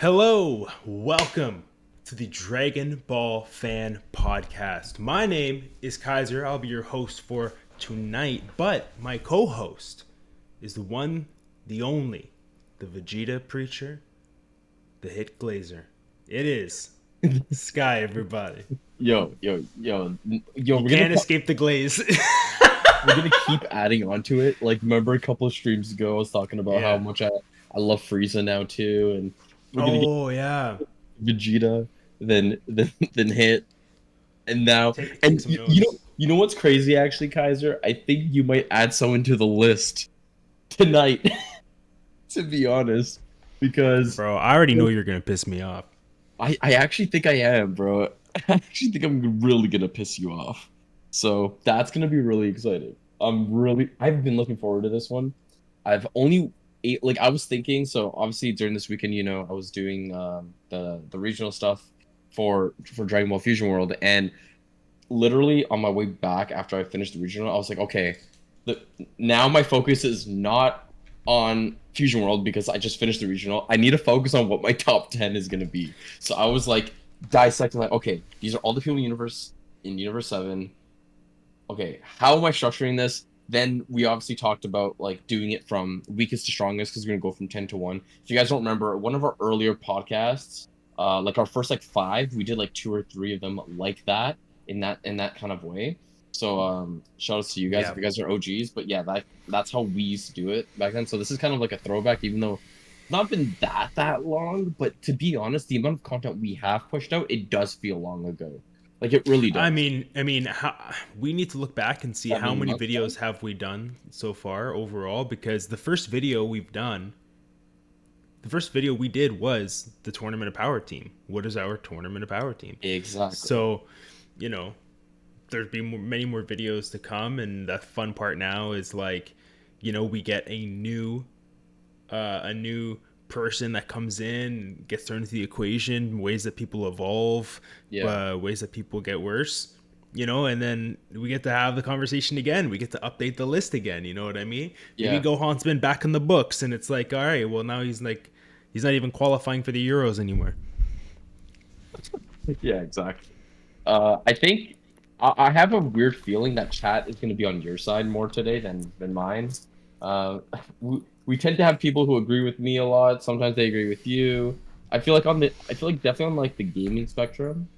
Hello, welcome to the Dragon Ball Fan Podcast. My name is Kaiser. I'll be your host for tonight, but my co-host is the one, the only, the Vegeta Preacher, the Hit Glazer. It is Sky, everybody. Yo, You can't escape the glaze. we're gonna keep adding on to it. Like, remember a couple of streams ago, I was talking about how Yeah. much I love Frieza now too, and we're gonna get Oh yeah. Vegeta, then Hit, and now, Take and some notes. you know what's crazy actually, Kaiser? I think you might add someone to the list tonight, to be honest, because Bro, I already know you're gonna piss me off. I actually think I am, bro. I actually think I'm really gonna piss you off. So that's gonna be really exciting. I've been looking forward to this one. I've only like I was thinking, so obviously during this weekend, I was doing the regional stuff for Dragon Ball Fusion World, and literally on my way back after I finished the regional, I was like, okay, the now my focus is not on Fusion World because I just finished the regional. I need to focus on what my top 10 is gonna be. So I was like dissecting, like, okay, these are all the people in Universe-7. Okay, how am I structuring this? Then we obviously talked about like doing it from weakest to strongest because we're gonna go from 10 to 1. If you guys don't remember, one of our earlier podcasts, like our first like five, we did like two or three of them like that in that kind of way. So shout outs to you guys Yeah. if you guys are OGs. But yeah, that's how we used to do it back then. So this is kind of like a throwback, even though it's not been that long. But to be honest, the amount of content we have pushed out, it does feel long ago. Like it really does. We need to look back and see how 7 many months now? videos have we done so far overall. Because the first video we did was the Tournament of Power Team. What is our Tournament of Power Team? Exactly. So, you know, there'd be many more videos to come, and the fun part now is like, we get a new person that comes in, gets thrown into the equation, ways that people evolve, Yeah. ways that people get worse, and then we get to have the conversation again. We get to update the list again. You know what I mean? Maybe Yeah. Gohan's been back in the books, and it's like, all right, well now he's not even qualifying for the Euros anymore. Yeah, exactly. I think I have a weird feeling that chat is going to be on your side more today than mine. We tend to have people who agree with me a lot. Sometimes they agree with you. I feel like definitely on like the gaming spectrum,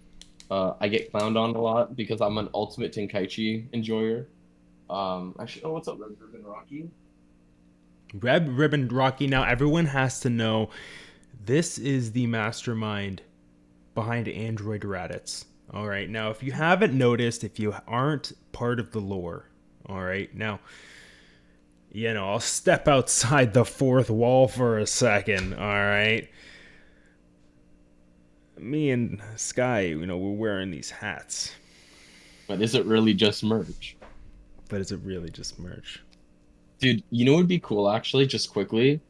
I get clowned on a lot because I'm an ultimate Tenkaichi enjoyer. Actually, oh, what's up, Red Ribbon Rocky? Red Ribbon Rocky. Now everyone has to know this is the mastermind behind Android Raditz. All right. Now, if you haven't noticed, if you aren't part of the lore, all right. Now, I'll step outside the fourth wall for a second. All right. Me and Sky, we're wearing these hats, But is it really just merch? but is it really just merch? Dude, you know what would be cool actually, just quickly?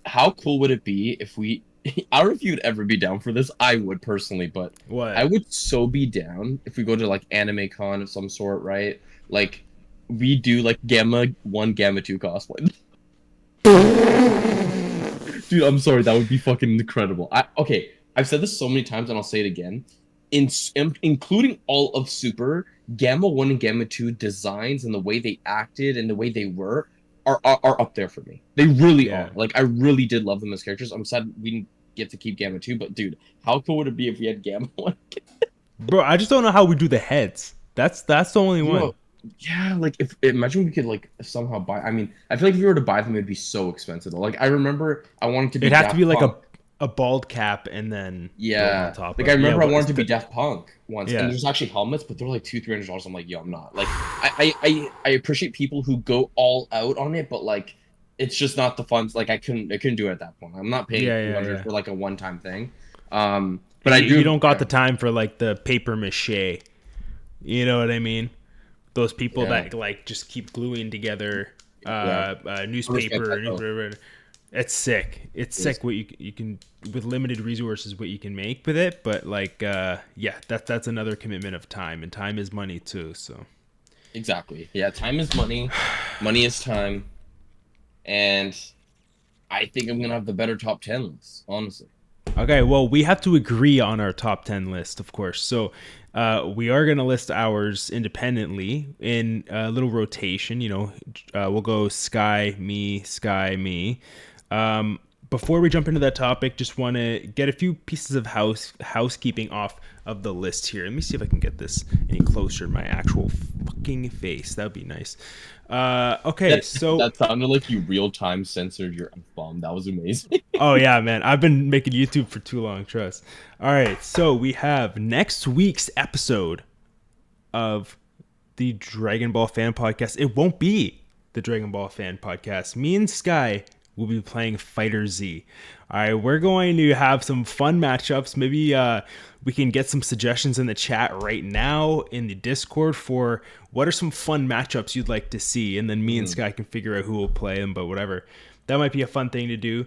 How cool would it be if we I don't know if you'd ever be down for this. I would personally, but I What? would so be down if we go to like anime con of some sort, right? Like we do like Gamma 1, Gamma 2 cosplay. Dude, I'm sorry, that would be fucking incredible. Okay, I've said this so many times and I'll say it again. Including all of Super, Gamma 1 and Gamma 2 designs and the way they acted and the way they were are up there for me. They really are. Yeah, Like I really did love them as characters. I'm sad we didn't get to keep Gamma 2, but dude, how cool would it be if we had Gamma 1? bro. I just don't know how we do the heads. That's the only one. Yo, yeah, like if imagine we could like somehow buy. I mean, I feel like if we were to buy them, it'd be so expensive. Though. Like I remember, I wanted to be It'd have to Daft be like Punk. a bald cap and then gold on Yeah, top like I of. Yeah, remember I what wanted is to be the, Daft Punk once, and yeah. there's actually helmets, but they're like $200-300. I'm like, yo, I'm not. Like, I appreciate people who go all out on it, but like, it's just not the fun. Like, I couldn't do it at that point. I'm not paying Yeah, two yeah, hundred yeah. for like a one time thing. But I You do. don't got Yeah, the time for like the paper mache. You know what I mean? Those people yeah, that like just keep gluing together yeah. Understand newspaper. that though. It's sick. It's It is. sick what you can with limited resources what you can make with it. But like, yeah, that's another commitment of time, and time is money too. So Exactly. Yeah, time is money. Money is time, and I think I'm gonna have the better top 10 list, honestly. Okay, well, we have to agree on our top 10 list, of course. So we are going to list ours independently in a little rotation. We'll go Sky, me. Before we jump into that topic, just want to get a few pieces of housekeeping off of the list here. Let me see if I can get this any closer to my actual fucking face. That would be nice. Okay, That so that sounded like you real time censored your F-bomb. That was amazing. oh yeah, man. I've been making YouTube for too long, trust. All right, so we have next week's episode of the Dragon Ball Fan Podcast. It won't be the Dragon Ball Fan Podcast. Me and Sky will be playing Fighter Z. All right, we're going to have some fun matchups. Maybe we can get some suggestions in the chat right now in the Discord for what are some fun matchups you'd like to see, and then me and Sky can figure out who will play them. But whatever, that might be a fun thing to do.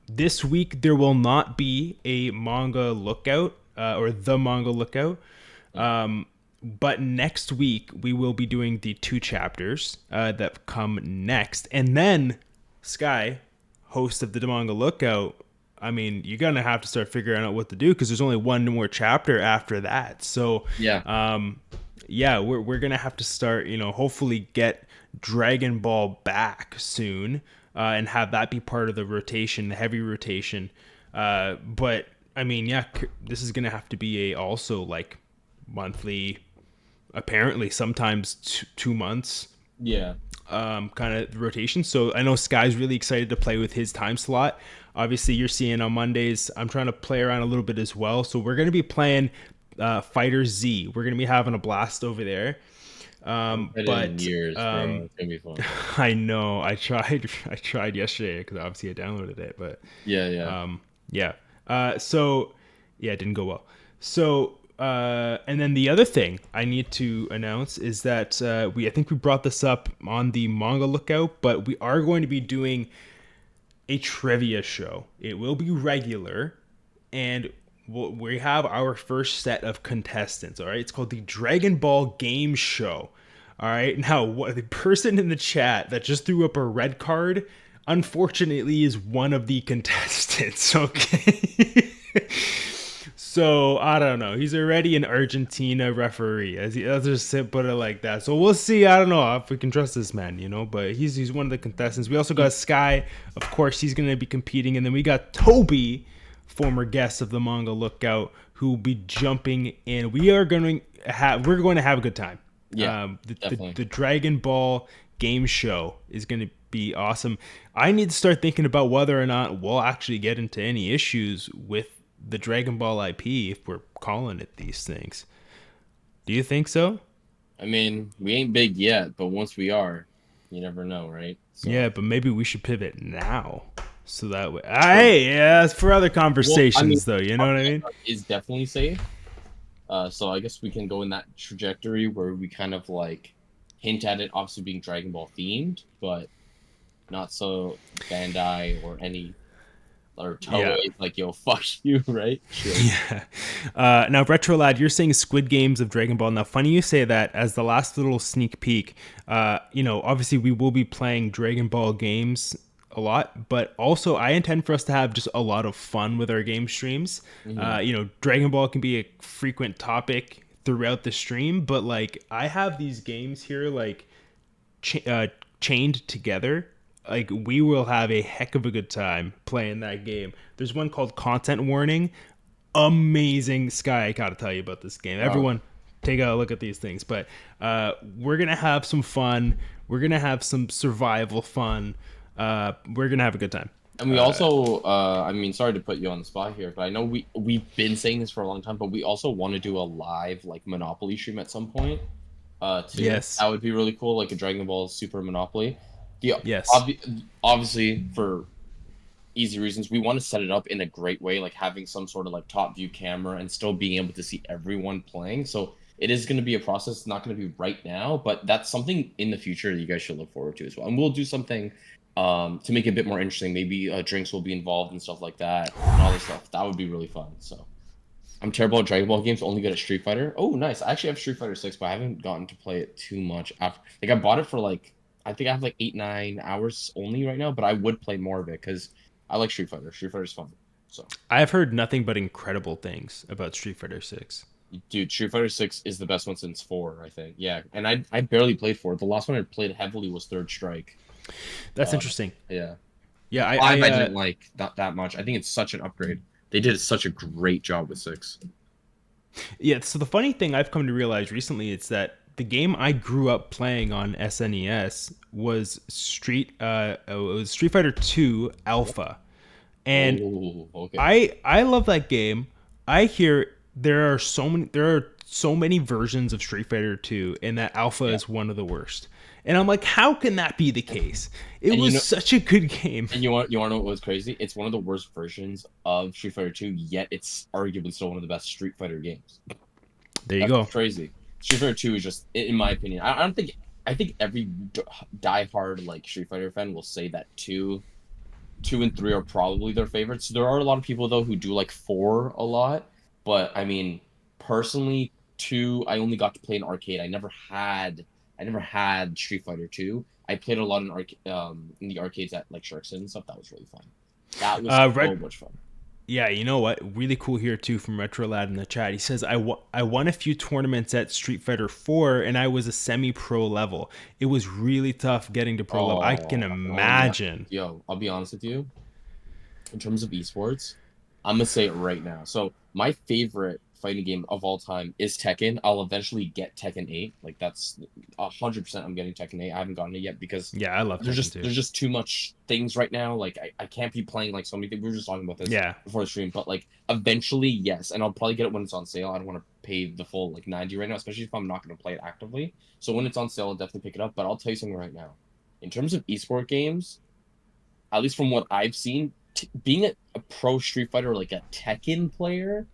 This week there will not be a manga lookout or the manga lookout. But next week we will be doing the 2 chapters that come next, and then Sky, host of the manga lookout. I mean, you're gonna have to start figuring out what to do because there's only one more chapter after that. So yeah, we're gonna have to start. Hopefully get Dragon Ball back soon and have that be part of the rotation, the heavy rotation. But I mean, yeah, this is gonna have to be a also like monthly, apparently sometimes 2 months Yeah. kind of rotation. So I know Sky's really excited to play with his time slot. Obviously you're seeing on Mondays, I'm trying to play around a little bit as well. So we're going to be playing Fighter Z. We're going to be having a blast over there. But years, bro. It's gonna be fun. I know I tried yesterday because obviously I downloaded it, but Yeah. so yeah, it didn't go well. So and then the other thing I need to announce is that I think we brought this up on the manga lookout, but we are going to be doing a trivia show. It will be regular, and we have our first set of contestants. All right, it's called the Dragon Ball Game Show. All right, now the person in the chat that just threw up a red card, unfortunately, is one of the contestants. Okay. So I don't know. He's already an Argentina referee. Let's just put it like that. So we'll see. I don't know if we can trust this man, But he's one of the contestants. We also got Sky, of course. He's going to be competing, and then we got Toby, former guest of the manga lookout, who will be jumping in. We're going to have a good time. Yeah. The Dragon Ball game show is going to be awesome. I need to start thinking about whether or not we'll actually get into any issues with the Dragon Ball IP if we're calling it these things. Do you think so? I mean, we ain't big yet, but once we are, you never know, right? So. Yeah, but maybe we should pivot now. So that way, yeah, it's for other conversations, though. You know what I mean? Is definitely safe. So I guess we can go in that trajectory where we kind of like hint at it, obviously being Dragon Ball themed, but not so Bandai or any or Toei, like, yo, fuck you, right? Sure. Yeah. Now, Retro Lad, you're saying Squid Games of Dragon Ball. Now, funny you say that. As the last little sneak peek, obviously we will be playing Dragon Ball games a lot, but also I intend for us to have just a lot of fun with our game streams. Dragon Ball can be a frequent topic throughout the stream, but like I have these games here like chained together. Like we will have a heck of a good time playing that game. There's one called Content Warning. Amazing. Sky, I gotta tell you about this game. Everyone take a look at these things. But we're gonna have some fun. We're gonna have some survival fun. We're gonna have a good time. And we also, I mean, sorry to put you on the spot here, but I know we've been saying this for a long time, but we also want to do a live like Monopoly stream at some point. Too. Yes, that would be really cool, like a Dragon Ball Super Monopoly. Yeah, yes. Obviously, for easy reasons, we want to set it up in a great way, like having some sort of like top view camera and still being able to see everyone playing. So it is going to be a process. It's not going to be right now, but that's something in the future you guys should look forward to as well. And we'll do something to make it a bit more interesting. Maybe drinks will be involved and stuff like that, and all this stuff. That would be really fun. So I'm terrible at Dragon Ball games. Only good at Street Fighter. Oh, nice. I actually have Street Fighter 6, but I haven't gotten to play it too much. After, like, I bought it for like, I think I have like 8-9 hours only right now, but I would play more of it because I like Street Fighter. Street Fighter's fun. So, I've heard nothing but incredible things about Street Fighter 6. dude, Street Fighter 6 is the best one since 4, I think. Yeah, and I barely played 4. The last one I played heavily was Third Strike. That's Uh, interesting. yeah. Yeah, Five I didn't like that much. I think it's such an upgrade. They did such a great job with 6. yeah. So the funny thing I've come to realize recently is that the game I grew up playing on SNES was Street Fighter 2 Alpha, and Oh, okay. I love that game. I hear there are so many versions of Street Fighter 2 and that Alpha Yeah. is one of the worst. And I'm like, how can that be the case? It And you was know, such a good game. and you want to know what was crazy? It's one of the worst versions of Street Fighter 2, yet it's arguably still one of the best Street Fighter games. There you That's go. crazy. Street Fighter 2 is just, in my opinion, I don't think, I think every die-hard like Street Fighter fan will say that 2 and 3 are probably their favorites. There are a lot of people though who do like 4 a lot, but I mean, personally, 2 I only got to play in arcade. I never had Street Fighter 2. I played a lot in the arcades at like Sharkson and stuff. That was really fun. That was so Red much fun. Yeah, you know what? Really cool here too from Retrolad in the chat. He says, I won a few tournaments at Street Fighter 4 and I was a semi-pro level. It was really tough getting to pro level. I can Oh yeah. imagine. Yo, I'll be honest with you. In terms of esports, I'm gonna say it right now. So my favorite fighting game of all time is Tekken. I'll eventually get Tekken 8. Like that's 100%. I'm getting Tekken 8. I haven't gotten it yet because Yeah, I love Tekken too. there's just too much things right now. Like I can't be playing like so many things. We were just talking about this Yeah. before the stream, but like eventually, yes, and I'll probably get it when it's on sale. I don't want to pay the full like 90 right now, especially if I'm not going to play it actively. So when it's on sale, I'll definitely pick it up. But I'll tell you something right now. In terms of esport games, at least from what I've seen, being a pro Street Fighter or like a Tekken player,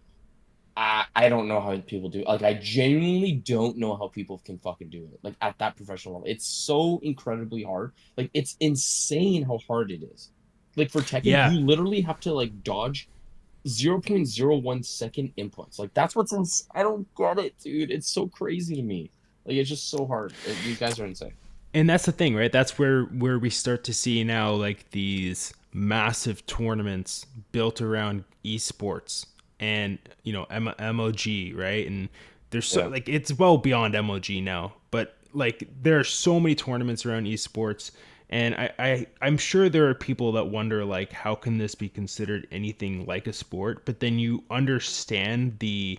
I don't know how people do it. Like I genuinely don't know how people can fucking do it. Like at that professional level, it's so incredibly hard. Like it's insane how hard it is. Like for Tekken, Yeah. you literally have to like dodge 0.01 second inputs. Like that's what's ins. I don't get it, dude. It's so crazy to me. Like it's just so hard. These guys are insane. And that's the thing, right? That's where we start to see now like these massive tournaments built around esports and MOG, right? And there's so Yeah. like it's well beyond MOG now, but like there are so many tournaments around esports, and I'm sure there are people that wonder like how can this be considered anything like a sport? But then you understand the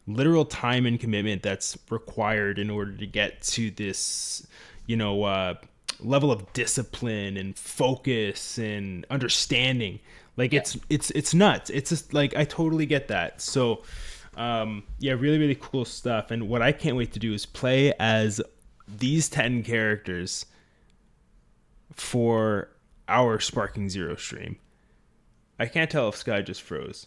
literal time and commitment that's required in order to get to this, level of discipline and focus and understanding. Like Yeah. it's nuts. It's just like I totally get that. So yeah, really really cool stuff. And what I can't wait to do is play as these 10 characters for our Sparking Zero stream. I can't tell if Sky just froze.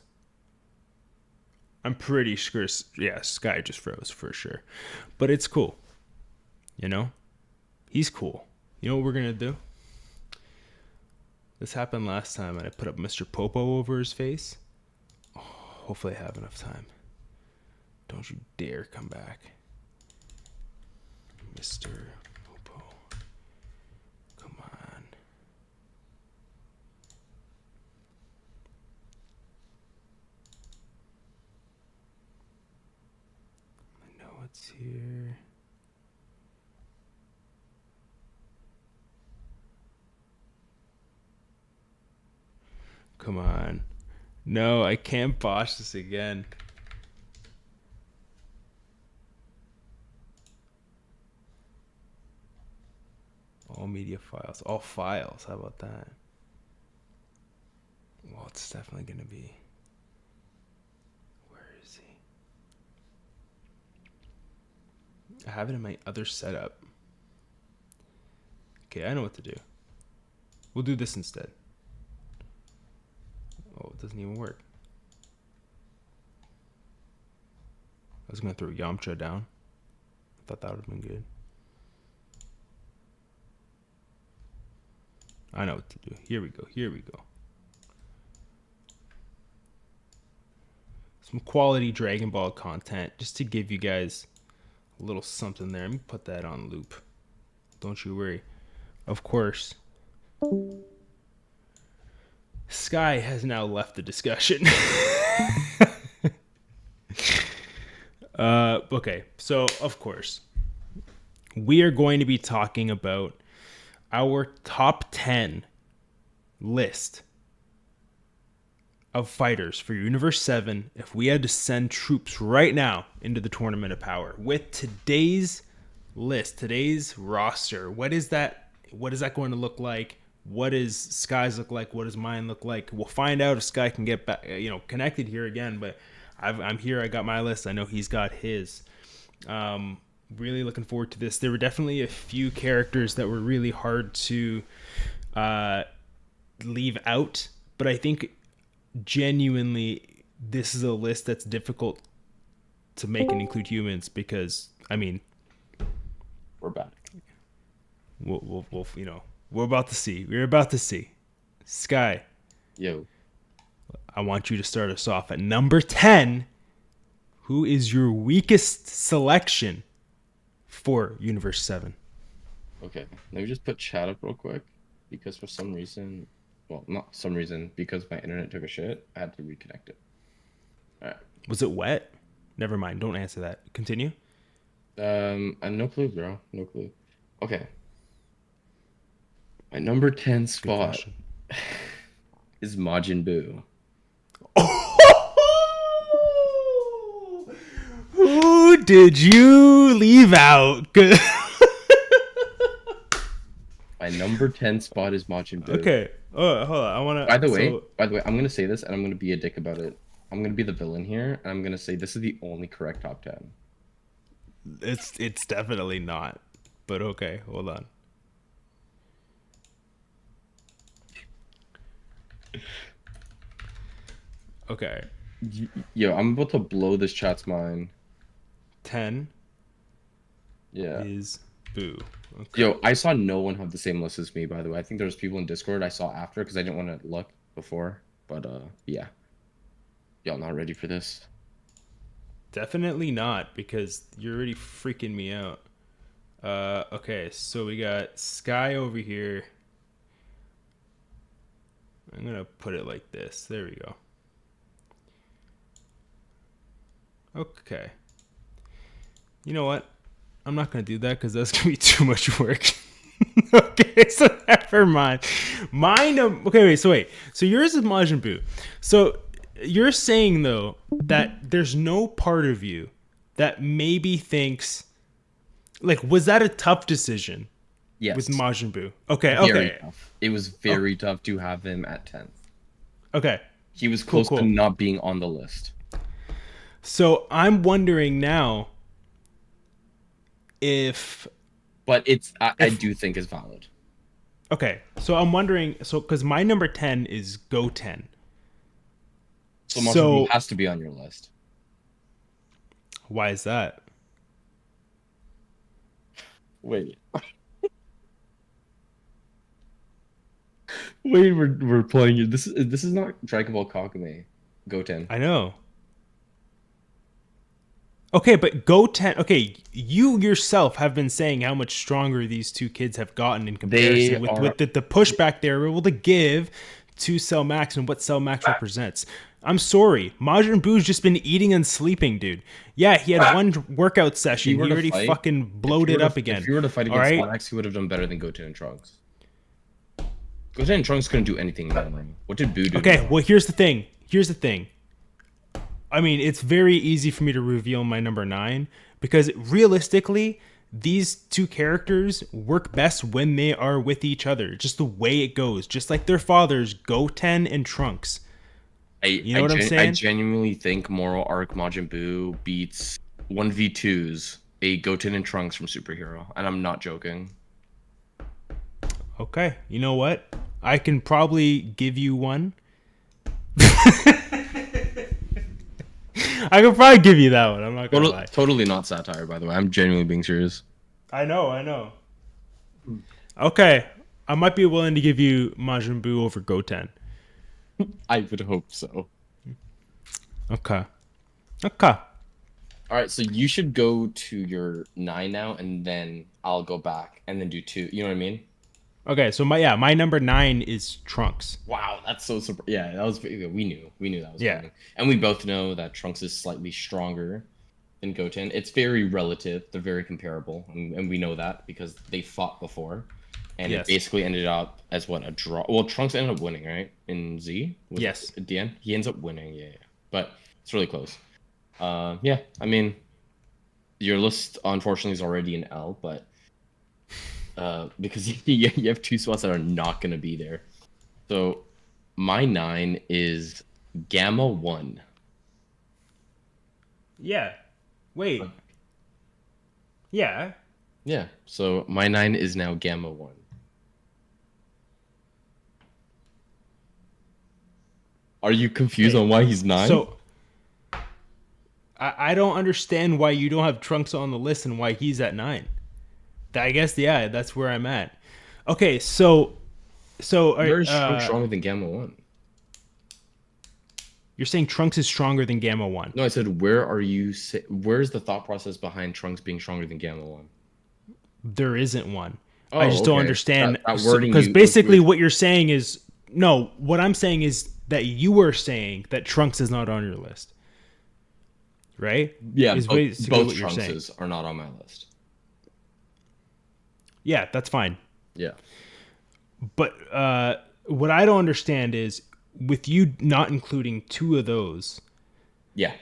I'm pretty sure, yeah, Sky just froze for sure. But it's cool. You know? He's cool. You know what we're going to do? This happened last time and I put up Mr. Popo over his face. Oh, hopefully I have enough time. Don't you dare come back. Mr. Popo. Come on. I know it's here. Come on. No, I can't bosh this again. All media files. All files. How about that? Well, it's definitely going to be. Where is he? I have it in my other setup. Okay, I know what to do. We'll do this instead. Oh, it doesn't even work. I was going to throw Yamcha down. I thought that would have been good. I know what to do. Here we go. Here we go. Some quality Dragon Ball content just to give you guys a little something there. Let me put that on loop. Don't you worry. Of course, Sky has now left the discussion. Okay, so of course, we are going to be talking about our top 10 list of fighters for Universe-7 if we had to send troops right now into the Tournament of Power. With today's list, today's roster, what is that going to look like? What does Sky's look like? What does mine look like? We'll find out if Sky can get back, connected here again. But I'm here. I got my list. I know he's got his. Really looking forward to this. There were definitely a few characters that were really hard to leave out, but I think genuinely this is a list that's difficult to make and include humans because We're back. we'll we're about to see. We're about to see. Sky, Yo. I want you to start us off at number 10. Who is your weakest selection for Universe-7? Okay. Let me just put chat up real quick because for some reason, well, not some reason, because my internet took a shit, I had to reconnect it. All right. Was it wet? Never mind. Don't answer that. Continue. No clue, bro. No clue. Okay. My number 10 spot is Majin Buu. Who did you leave out? My number 10 spot is Majin Buu. Okay. Oh, hold on. I want to. By the way, I'm gonna say this, and I'm gonna be a dick about it. I'm gonna be the villain here, and I'm gonna say this is the only correct top 10. It's definitely not. But okay, hold on. Okay. Yo, I'm about to blow this chat's mind. 10 Yeah. is Boo. Okay. Yo, I saw no one have the same list as me, by the way. I think there's people in Discord I saw after because I didn't want to look before. But yeah. Y'all not ready for this? Definitely not, because you're already freaking me out. Okay, so we got Sky over here. I'm gonna put it like this. There we go. Okay. You know what? I'm not gonna do that because that's gonna be too much work. Okay, so never mind. Mine. Okay, wait. So yours is Majin Buu. So you're saying though that there's no part of you that maybe thinks, like, was that a tough decision? Yes. With Majin Buu. Okay. Very tough. It was very tough to have him at 10th. Okay. He was close to not being on the list. So I'm wondering now if... But I do think it's valid. Okay. So I'm wondering... So, because my number 10 is Goten. So Majin Buu has to be on your list. Why is that? Wait. Wait, we're playing it. This is not Dragon Ball Kagame. Goten. I know. Okay, but Goten. Okay, you yourself have been saying how much stronger these two kids have gotten in comparison with the pushback they're able to give to Cell Max and what Cell Max represents. I'm sorry, Majin Buu's just been eating and sleeping, dude. Yeah, he had one workout session. He already fucking bloated up again. If you were to fight against Cell Max, he would have done better than Goten and Trunks. Goten and Trunks couldn't do anything wrong. What did Buu do? Okay, well, here's the thing. I mean, it's very easy for me to reveal my number 9 because realistically, these two characters work best when they are with each other. Just the way it goes. Just like their fathers, Goten and Trunks. You know what I'm saying? I genuinely think Moral Arc Majin Buu beats 1v2s a Goten and Trunks from Superhero. And I'm not joking. Okay. You know what? I can probably give you one. I could probably give you that one. I'm not gonna lie. Totally not satire, by the way. I'm genuinely being serious. I know. Okay, I might be willing to give you Majin Buu over Goten. I would hope so. Okay. All right, so you should go to your 9 now, and then I'll go back and then do 2. You know what I mean? Okay, so my number 9 is Trunks. Wow, that's so super. Yeah, that was we knew that was Yeah. coming, and we both know that Trunks is slightly stronger than Goten. It's very relative. They're very comparable, and we know that because they fought before, and it Yes. basically ended up as what, a draw. Well, Trunks ended up winning, right? In Z, was it Yes. at the end, he ends up winning. Yeah, yeah. But it's really close. Yeah, I mean, your list unfortunately is already an L, but because you have two spots that are not going to be there. So my 9 is Gamma 1. Yeah. Wait. Yeah. Yeah, so my 9 is now Gamma 1. Are you confused Okay. on why he's 9? So I don't understand why you don't have Trunks on the list and why he's at 9. I guess yeah, that's where I'm at. Okay, so Where is Trunks stronger than Gamma 1? you're saying Trunks is stronger than Gamma 1. No, I said, where's the thought process behind Trunks being stronger than Gamma 1? There isn't one. Oh, I just don't okay. understand That wording because you basically agree- what you're saying is no. What I'm saying is that you were saying that Trunks is not on your list, right? Yeah, is both, basically both what you're saying. Trunkses are not on my list. Yeah, that's fine. Yeah. But what I don't understand is with you not including two of those, Yeah.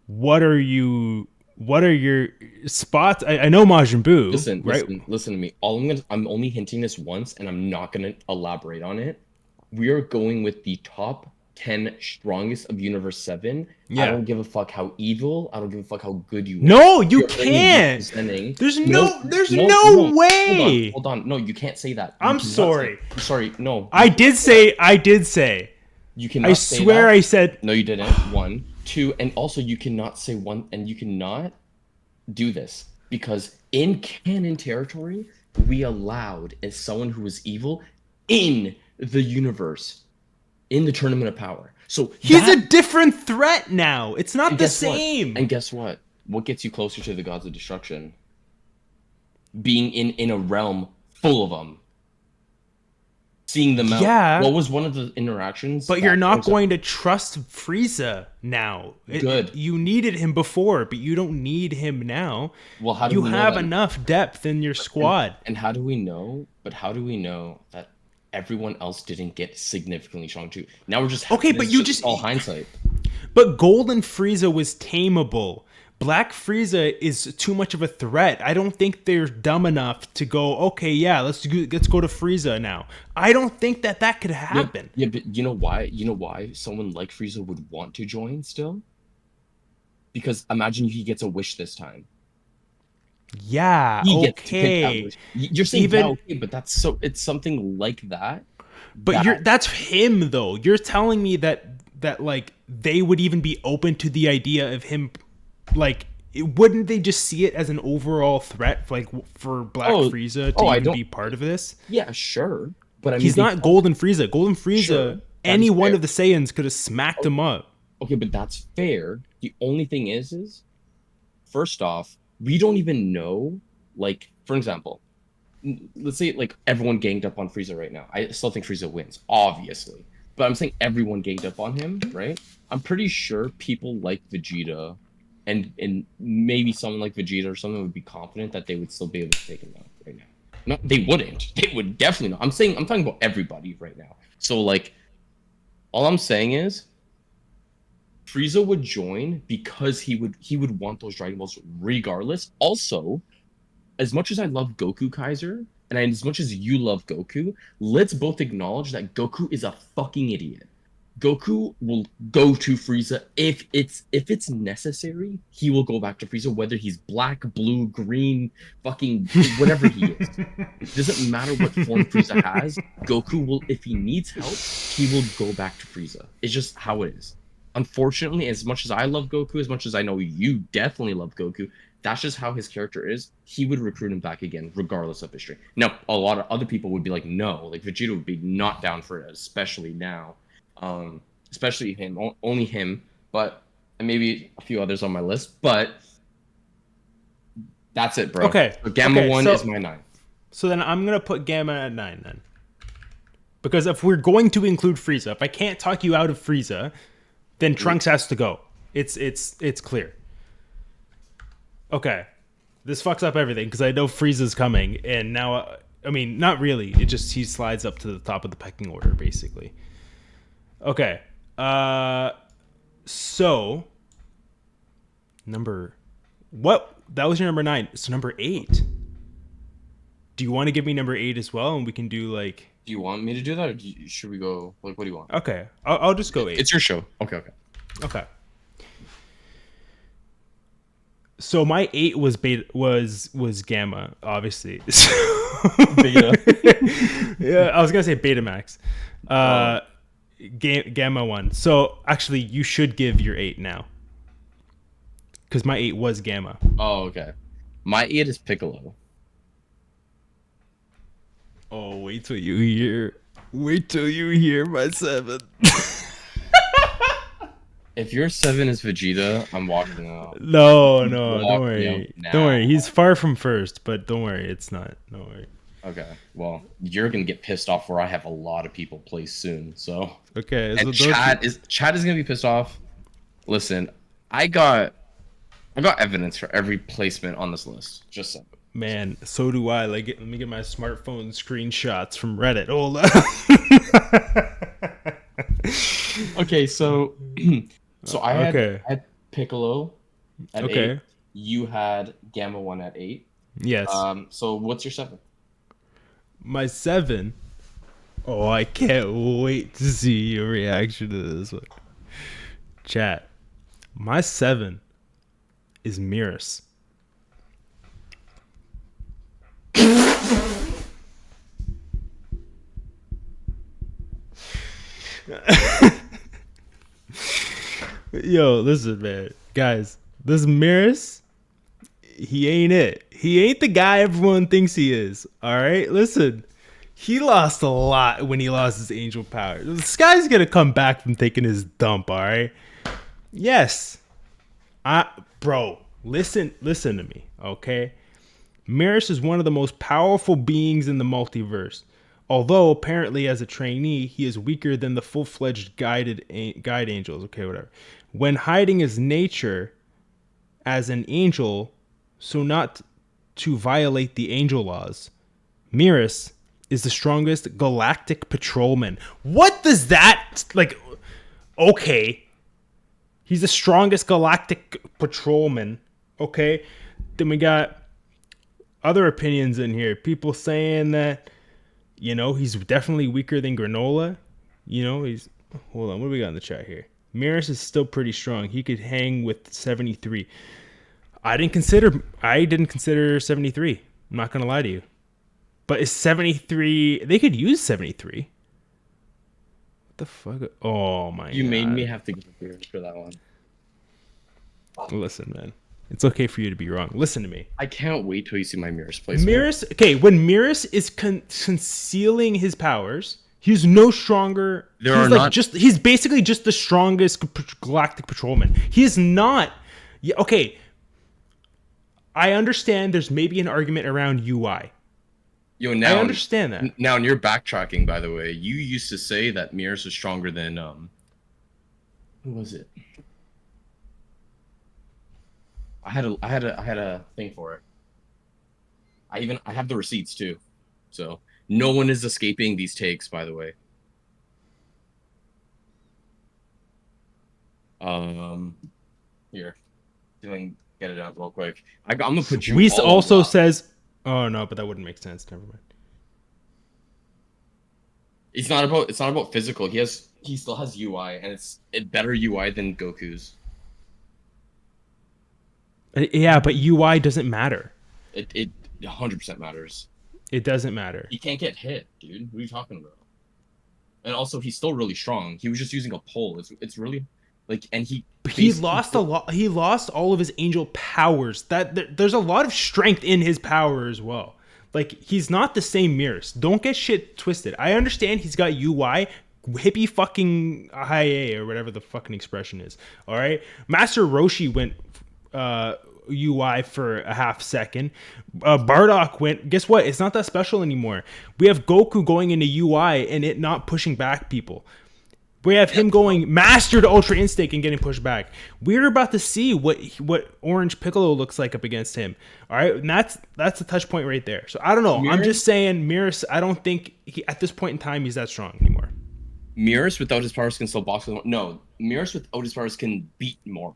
what are your spots? I know Majin Buu, Listen, right? listen to me. I'm only hinting this once, and I'm not gonna elaborate on it. We are going with the top 10 strongest of Universe-7. Yeah. I don't give a fuck how evil. I don't give a fuck how good you are. No, you You're only can't. representing- There's no way. Hold on. No, you can't say that. I'm You cannot sorry. say- I'm sorry. No. I did say. You cannot I say swear that. I said. No, you didn't. One, two, and also you cannot say one, and you cannot do this because in canon territory, we allowed as someone who was evil in the universe, in the Tournament of Power. So He's a different threat now. It's not the guess what? same. And guess what? What gets you closer to the gods of destruction? Being in a realm full of them. Seeing them out. Yeah. What was one of the interactions? But you're not going to trust Frieza now. Good. You needed him before, but you don't need him now. Well, how do You we know have that? enough depth in your squad. And how do we know? But how do we know that everyone else didn't get significantly strong too? Now we're just Okay, this but is you just- all hindsight. But Golden Frieza was tameable. Black Frieza is too much of a threat. I don't think they're dumb enough to go, okay, yeah, let's go to Frieza now. I don't think that could happen. Yeah, but you know why? You know why someone like Frieza would want to join still? Because imagine he gets a wish this time. Yeah, He gets to pick that okay. wish. You're saying Even- yeah, okay, but it's something like that. But that's him though. You're telling me that like they would even be open to the idea of him, like wouldn't they just see it as an overall threat, like for Black Frieza to I even don't- be part of this? Yeah, sure. But I mean, He's they- not Golden Frieza. Golden Frieza, Sure, that any is one fair. of the Saiyans could have smacked him up. Okay, but that's fair. The only thing is first off, we don't even know, like, for example, let's say like everyone ganged up on Frieza right now. I still think Frieza wins, obviously. But I'm saying everyone ganged up on him, right? I'm pretty sure people like Vegeta and maybe someone like Vegeta or someone would be confident that they would still be able to take him out right now. No, they wouldn't. They would definitely not. I'm talking about everybody right now. So like all I'm saying is Frieza would join because he would want those Dragon Balls regardless. Also, as much as I love Goku Kaiser, and as much as you love Goku, let's both acknowledge that Goku is a fucking idiot. Goku will go to Frieza if it's necessary. He will go back to Frieza, whether he's black, blue, green, fucking whatever he is. It doesn't matter what form Frieza has. Goku will, if he needs help, he will go back to Frieza. It's just how it is. Unfortunately, as much as I love Goku, as much as I know you definitely love Goku, that's just how his character is. He would recruit him back again, regardless of history. Now, a lot of other people would be like, no, like Vegeta would be not down for it, especially now. Especially him, only him, but and maybe a few others on my list. But that's it, bro. Okay. So Gamma Okay, 1 so- is my 9. So then I'm gonna put Gamma at 9 then. Because if we're going to include Frieza, if I can't talk you out of Frieza, then Trunks has to go. It's clear. Okay. This fucks up everything because I know Frieza's coming, and now, I mean, not really. It just, he slides up to the top of the pecking order, basically. Okay. So, what? That was your number 9. So number 8. Do you want to give me number 8 as well, and we can do like? Do you want me to do that, or should we go? Like, what do you want? Okay, I'll just go 8. It's your show. Okay. Okay. So my 8 was beta, was Gamma, obviously. Beta. Yeah, I was gonna say Betamax. Gamma 1. So actually, you should give your 8 now, because my 8 was Gamma. Oh, okay. My 8 is Piccolo. Oh, wait till you hear my 7. If your 7 is Vegeta, I'm walking out. No, don't Walk worry. me out now. Don't worry. He's far from first, but don't worry. It's not. Don't worry. Okay. Well, you're gonna get pissed off where I have a lot of people placed soon. So Okay. and So Chad is gonna be pissed off. Listen, I got evidence for every placement on this list. Just so. Man, so do I. Like, let me get my smartphone screenshots from Reddit. Hold on. Okay, so I had Piccolo at 8. You had Gamma 1 at 8. Yes. So what's your 7? My 7. Oh, I can't wait to see your reaction to this one. Chat. My 7 is Mirrors. Yo, listen, man. Guys, this Mirrors, he ain't it. He ain't the guy everyone thinks he is. Alright? Listen. He lost a lot when he lost his angel power. This guy's gonna come back from taking his dump, alright? Yes. Bro, listen to me, okay? Mirrors is one of the most powerful beings in the multiverse. Although, apparently, as a trainee, he is weaker than the full-fledged guide angels. Okay, whatever. When hiding his nature as an angel, so not to violate the angel laws, Mirrors is the strongest galactic patrolman. What does that, like, okay. He's the strongest galactic patrolman, okay? Then we got other opinions in here. People saying that, you know, he's definitely weaker than Granola. You know, he's... Hold on, what do we got in the chat here? Mirrors is still pretty strong. He could hang with 73. I didn't consider 73. I'm not going to lie to you. But is 73... They could use 73. What the fuck? Oh, my God. You made me have to give a beer for that one. Listen, man. It's okay for you to be wrong. Listen to me. I can't wait till you see my Mirrors placement. Mirrors... Okay, when Mirrors is concealing his powers... He's no stronger. He's basically just the strongest galactic patrolman. He is not. Yeah, okay. I understand there's maybe an argument around UI. Now I understand that. Now, in your backtracking, by the way, you used to say that Mirrors was stronger than who was it? I had a thing for it. I have the receipts too. So no one is escaping these takes, by the way. Here, see if I can get it out real quick. I'm gonna put you. Weiss also says, "Oh no, but that wouldn't make sense." Never mind. It's not about physical. He still has UI, and it's better UI than Goku's. Yeah, but UI doesn't matter. It 100% matters. It doesn't matter. He can't get hit, dude. What are you talking about? And also, he's still really strong. He was just using a pole. It's really like, and he lost a lot. He lost all of his angel powers. There's a lot of strength in his power as well. Like, he's not the same Mirrors. Don't get shit twisted. I understand he's got UI, hippie fucking high A or whatever the fucking expression is. All right, Master Roshi went UI for a half second. Bardock went. Guess what? It's not that special anymore. We have Goku going into UI and it not pushing back people. We have him going master to Ultra Instinct and getting pushed back. We're about to see what Orange Piccolo looks like up against him. All right, and that's a touch point right there. So I don't know. I'm just saying, Mirrors. I don't think at this point in time he's that strong anymore. Mirrors without his powers can still box with. No, Mirrors without his powers can beat Moro.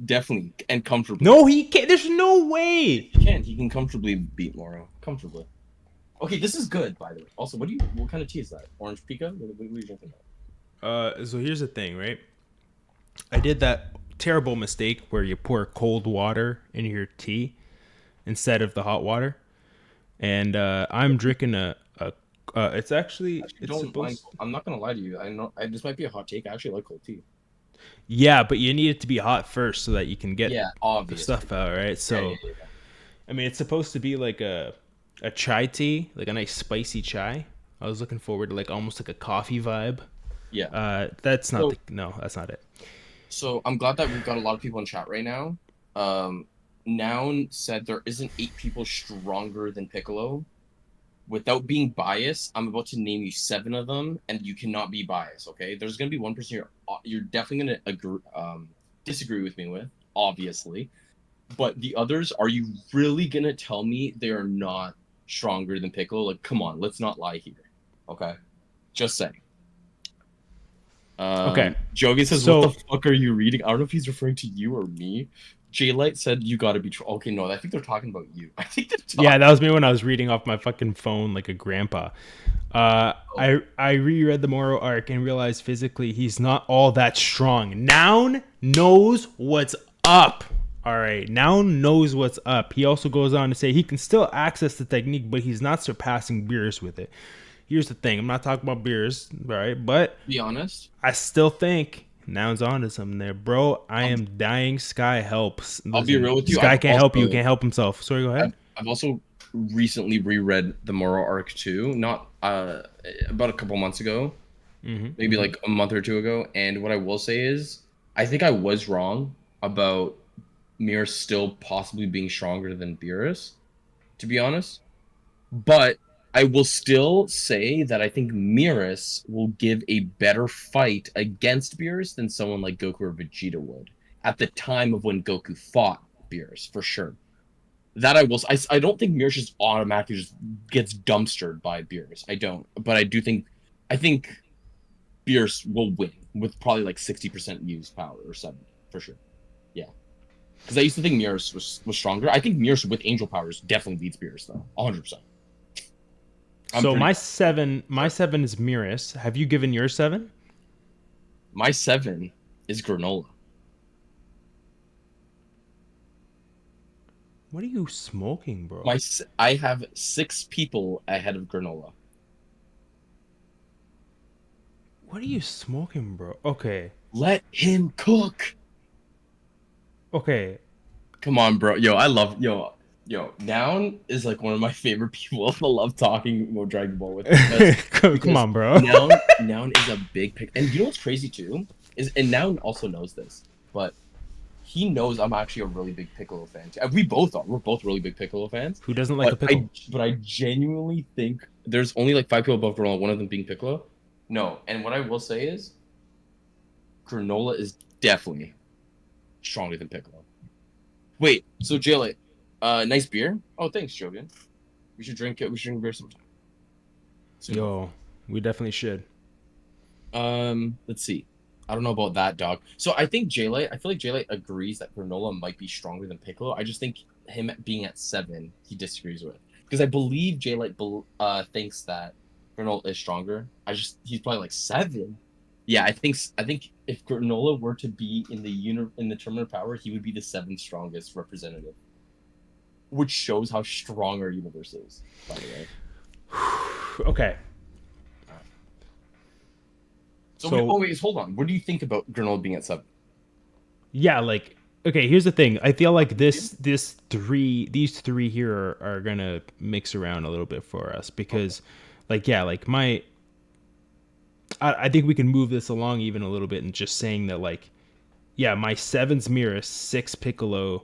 Definitely and comfortably. No, he can't. There's no way. He can. He can comfortably beat Moro. Comfortably. Okay, this is good, by the way. Also, what kind of tea is that? Orange Pica? What are you drinking? So here's the thing, right? I did that terrible mistake where you pour cold water in your tea instead of the hot water, and I'm drinking it's actually it's supposed. I'm not gonna lie to you. I know this might be a hot take. I actually like cold tea. Yeah, but you need it to be hot first so that you can get the stuff out, right? So, yeah. I mean, it's supposed to be like a chai tea, like a nice spicy chai. I was looking forward to like almost like a coffee vibe. Yeah. That's not that's not it. So I'm glad that we've got a lot of people in chat right now. Noun said there isn't 8 people stronger than Piccolo. Without being biased, I'm about to name you 7 of them, and you cannot be biased. Okay, there's gonna be one person you're definitely gonna disagree with me with, obviously, but the others, are you really gonna tell me they are not stronger than Piccolo? Like, come on, let's not lie here. Okay, just saying. Okay. Jogi says, "What the fuck are you reading?" I don't know if he's referring to you or me. J-Light said, "You gotta be okay." No, I think they're talking about you. I think they're talking. Yeah, that was me when I was reading off my fucking phone like a grandpa. I reread the Moro arc and realized physically he's not all that strong. Noun knows what's up. All right, Noun knows what's up. He also goes on to say he can still access the technique, but he's not surpassing Beerus with it. Here's the thing. I'm not talking about Beerus, right? But be honest, I still think Noun's onto something there, bro. I am dying. Sky helps. Listen, I'll be real with you. Sky can't help you. Can't help himself. Sorry, go ahead. I've also recently reread the Moro arc too. Not about a couple months ago, maybe like a month or 2 ago. And what I will say is, I think I was wrong about Mir still possibly being stronger than Beerus, to be honest. But I will still say that I think Mirus will give a better fight against Beerus than someone like Goku or Vegeta would at the time of when Goku fought Beerus, for sure. That I will. I don't think Mirus just automatically just gets dumpstered by Beerus. I don't. But I think Beerus will win with probably like 60% used power or 70 for sure. Yeah. Because I used to think Mirus was stronger. I think Mirus with angel powers definitely beats Beerus though, 100%. So my seven is Mirus. Have you given your 7? My 7 is Granola. What are you smoking, bro? I have 6 people ahead of Granola. What are you smoking, bro? Okay. Let him cook. Okay. Come on, bro. Yo, Noun is like one of my favorite people. I love talking about Dragon Ball with him. Come on, bro. Noun is a big pick. And you know what's crazy too? And Noun also knows this, but he knows I'm actually a really big Piccolo fan too. We both are. We're both really big Piccolo fans. Who doesn't like a Piccolo? But I genuinely think there's only like 5 people above Granola, one of them being Piccolo. No, and what I will say is Granola is definitely stronger than Piccolo. Wait, so Jaylight, nice beer. Oh, thanks, Jogan. We should drink it. We should drink beer sometime. Yo, we definitely should. Let's see. I don't know about that, dog. So I think Jaylight. I feel like Jaylight agrees that Granola might be stronger than Piccolo. I just think him being at 7, he disagrees with, because I believe Jaylight thinks that Granola is stronger. He's probably like 7. Yeah, I think if Granola were to be in the tournament of power, he would be the 7th strongest representative, which shows how strong our universe is, by the way. Okay. So wait, hold on. What do you think about Granola being at 7? Yeah, like, okay, here's the thing. I feel like these three here are gonna mix around a little bit for us because, like, yeah, like I think we can move this along even a little bit and just saying that, like, yeah, my 7's Mirror, 6 Piccolo,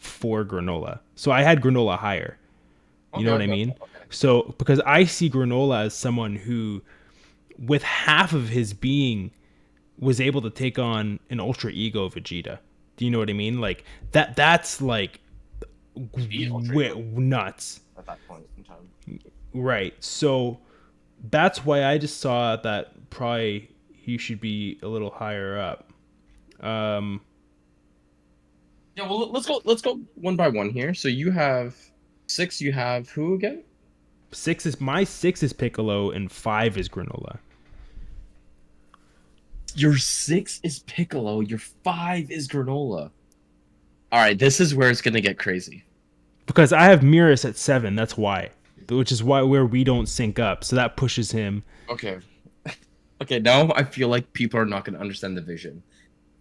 for Granola. So I had Granola higher. You Okay, know what I okay, mean? okay. So because I see Granola as someone who, with half of his being, was able to take on an ultra ego Vegeta. Do you know what I mean? Like that. That's like Be Ultra Ego nuts, at that point in time. right? So that's why I just saw that probably he should be a little higher up. Um, Yeah, well, let's go one by one here. So you have six. You have who again? six is Piccolo and five is Granola. Your six is Piccolo. Your five is Granola. All right, this is where it's gonna get crazy. Because I have Mirrors at seven. That's why, which is why where we don't sync up. So that pushes him. Okay. Okay, now I feel like people are not gonna understand the vision.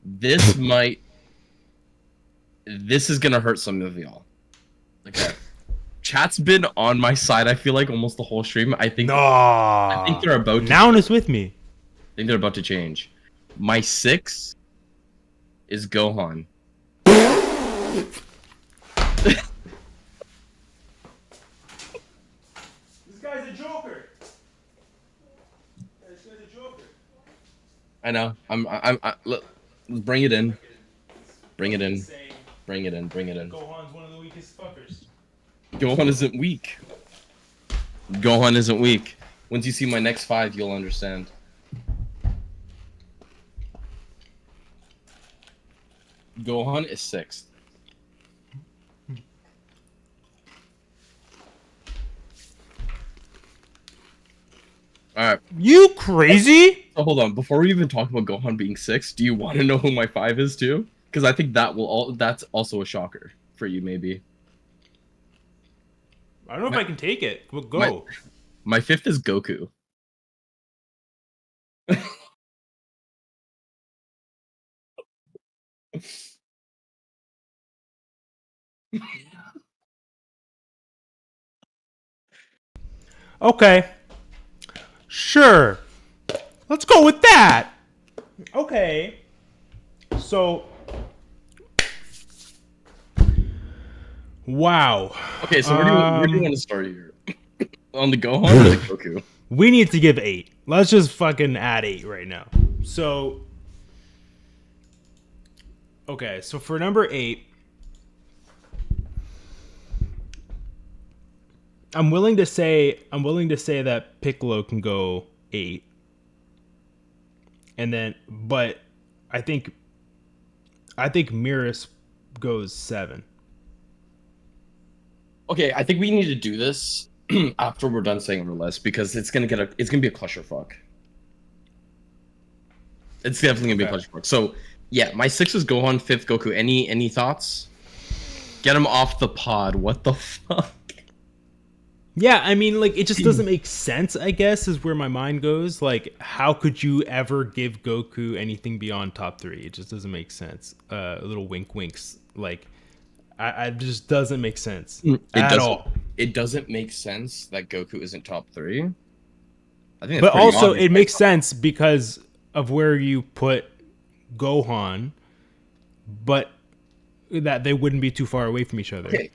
This might. This is gonna hurt some of y'all. Okay. Chat's been on my side. I feel like almost the whole stream. I think. No, I think they're about to. Noun is with me. I think they're about to change. My six is Gohan. This guy's a joker. This guy's a joker. I know. Let's bring it in. Bring it in. Bring it in. Bring it in. Gohan's one of the weakest fuckers. Gohan isn't weak. Gohan isn't weak. Once you see my next five, you'll understand. Gohan is sixth. Alright. You crazy? So hold on. Before we even talk about Gohan being sixth, do you want to know who my five is too? Because I think that's also a shocker for you, maybe. I don't know if I can take it. We'll go. My fifth is Goku. Okay. Sure. Let's go with that. Okay. So. Wow. Okay, so where do you want to start here? On the Gohan or the Goku? We need to give 8. Let's just fucking add 8 right now. So. Okay, so for number 8. I'm willing to say that Piccolo can go 8. And then but I think Mirrors goes 7. Okay, I think we need to do this after we're done saying our list because it's gonna be a clusterfuck. It's definitely gonna be a clusterfuck. So yeah, my six is Gohan, fifth Goku. Any thoughts? Get him off the pod. What the fuck? Yeah, I mean, like, it just doesn't make sense, I guess, is where my mind goes. Like, how could you ever give Goku anything beyond top 3? It just doesn't make sense. Little wink winks. Like, I just doesn't make sense at all. It doesn't make sense that Goku isn't top 3. I think but also, it makes sense because of where you put Gohan, but that they wouldn't be too far away from each other. Okay.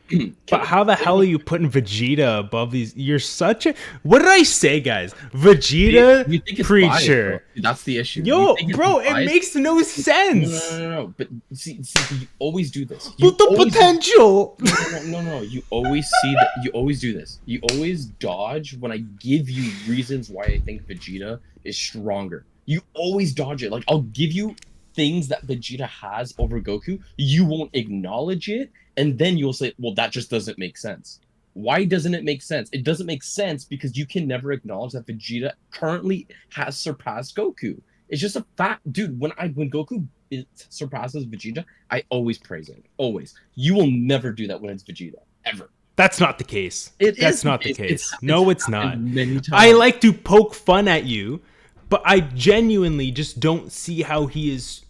But how the hell are you putting Vegeta above these? You're such a... What did I say, guys? Vegeta you think it's Preacher. Biased, that's the issue. Yo, bro, it makes no sense. No. But see, you always do this. But the potential. No. You always see that. You always do this. You always dodge when I give you reasons why I think Vegeta is stronger. You always dodge it. Like, I'll give you things that Vegeta has over Goku, you won't acknowledge it, and then you'll say, well, that just doesn't make sense. Why doesn't it make sense? It doesn't make sense because you can never acknowledge that Vegeta currently has surpassed Goku. It's just a fact. Dude, when Goku surpasses Vegeta, I always praise him. Always. You will never do that when it's Vegeta. Ever. That's not the case. That's not the case. No, it's not. Many times. I like to poke fun at you, but I genuinely just don't see how he is...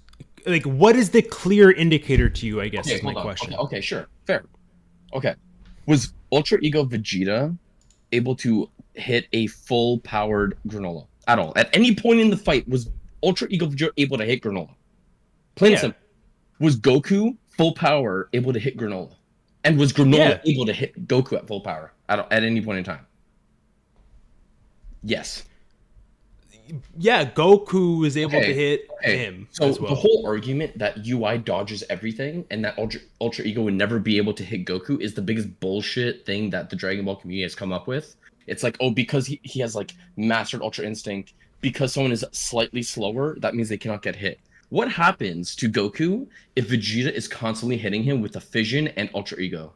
Like, what is the clear indicator to you, I guess, is my question. Okay, sure. Fair. Okay. Was Ultra Ego Vegeta able to hit a full-powered Granola at all? At any point in the fight, was Ultra Ego Vegeta able to hit Granola? Plain and simple. Was Goku, full power, able to hit Granola? And was Granola Yeah. able to hit Goku at full power at any point in time? Yes. Yeah, Goku was able to Okay. hit Okay. him So as the well. whole argument that UI dodges everything and that Ultra Ego would never be able to hit Goku is the biggest bullshit thing that the Dragon Ball community has come up with. It's like, oh, because he has like mastered Ultra Instinct, because someone is slightly slower, that means they cannot get hit. What happens to Goku if Vegeta is constantly hitting him with a fission and Ultra Ego?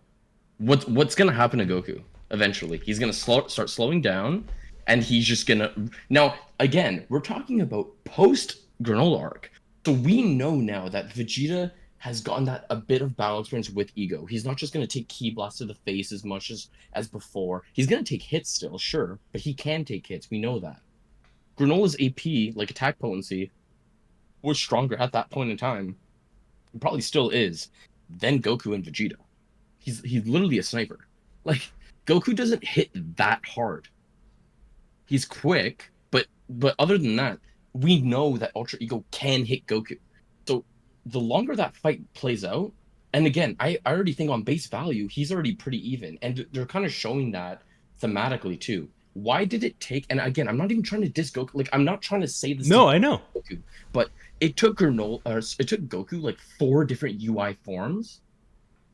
What's gonna happen to Goku eventually? He's gonna start slowing down, and he's just gonna. Now again, we're talking about post Granola arc, so we know now that Vegeta has gotten that a bit of battle experience with Ego. He's not just gonna take Ki Blast to the face as much as before. He's gonna take hits still, sure, but he can take hits. We know that. Granola's AP, like attack potency, was stronger at that point in time. It probably still is. Than Goku and Vegeta. He's literally a sniper. Like Goku doesn't hit that hard. He's quick, but other than that, we know that Ultra Ego can hit Goku. So the longer that fight plays out, and again, I already think on base value, he's already pretty even. And they're kind of showing that thematically too. Why did it take, and again, I'm not even trying to diss Goku, like I'm not trying to say this to No, I know. Goku, but it took it took Goku like 4 different UI forms,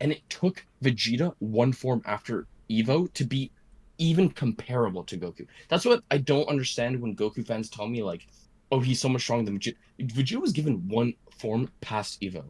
and it took Vegeta one form after Evo to be even comparable to Goku. That's what I don't understand when Goku fans tell me like, "Oh, he's so much stronger than Vegeta." Vegeta was given one form past Evo,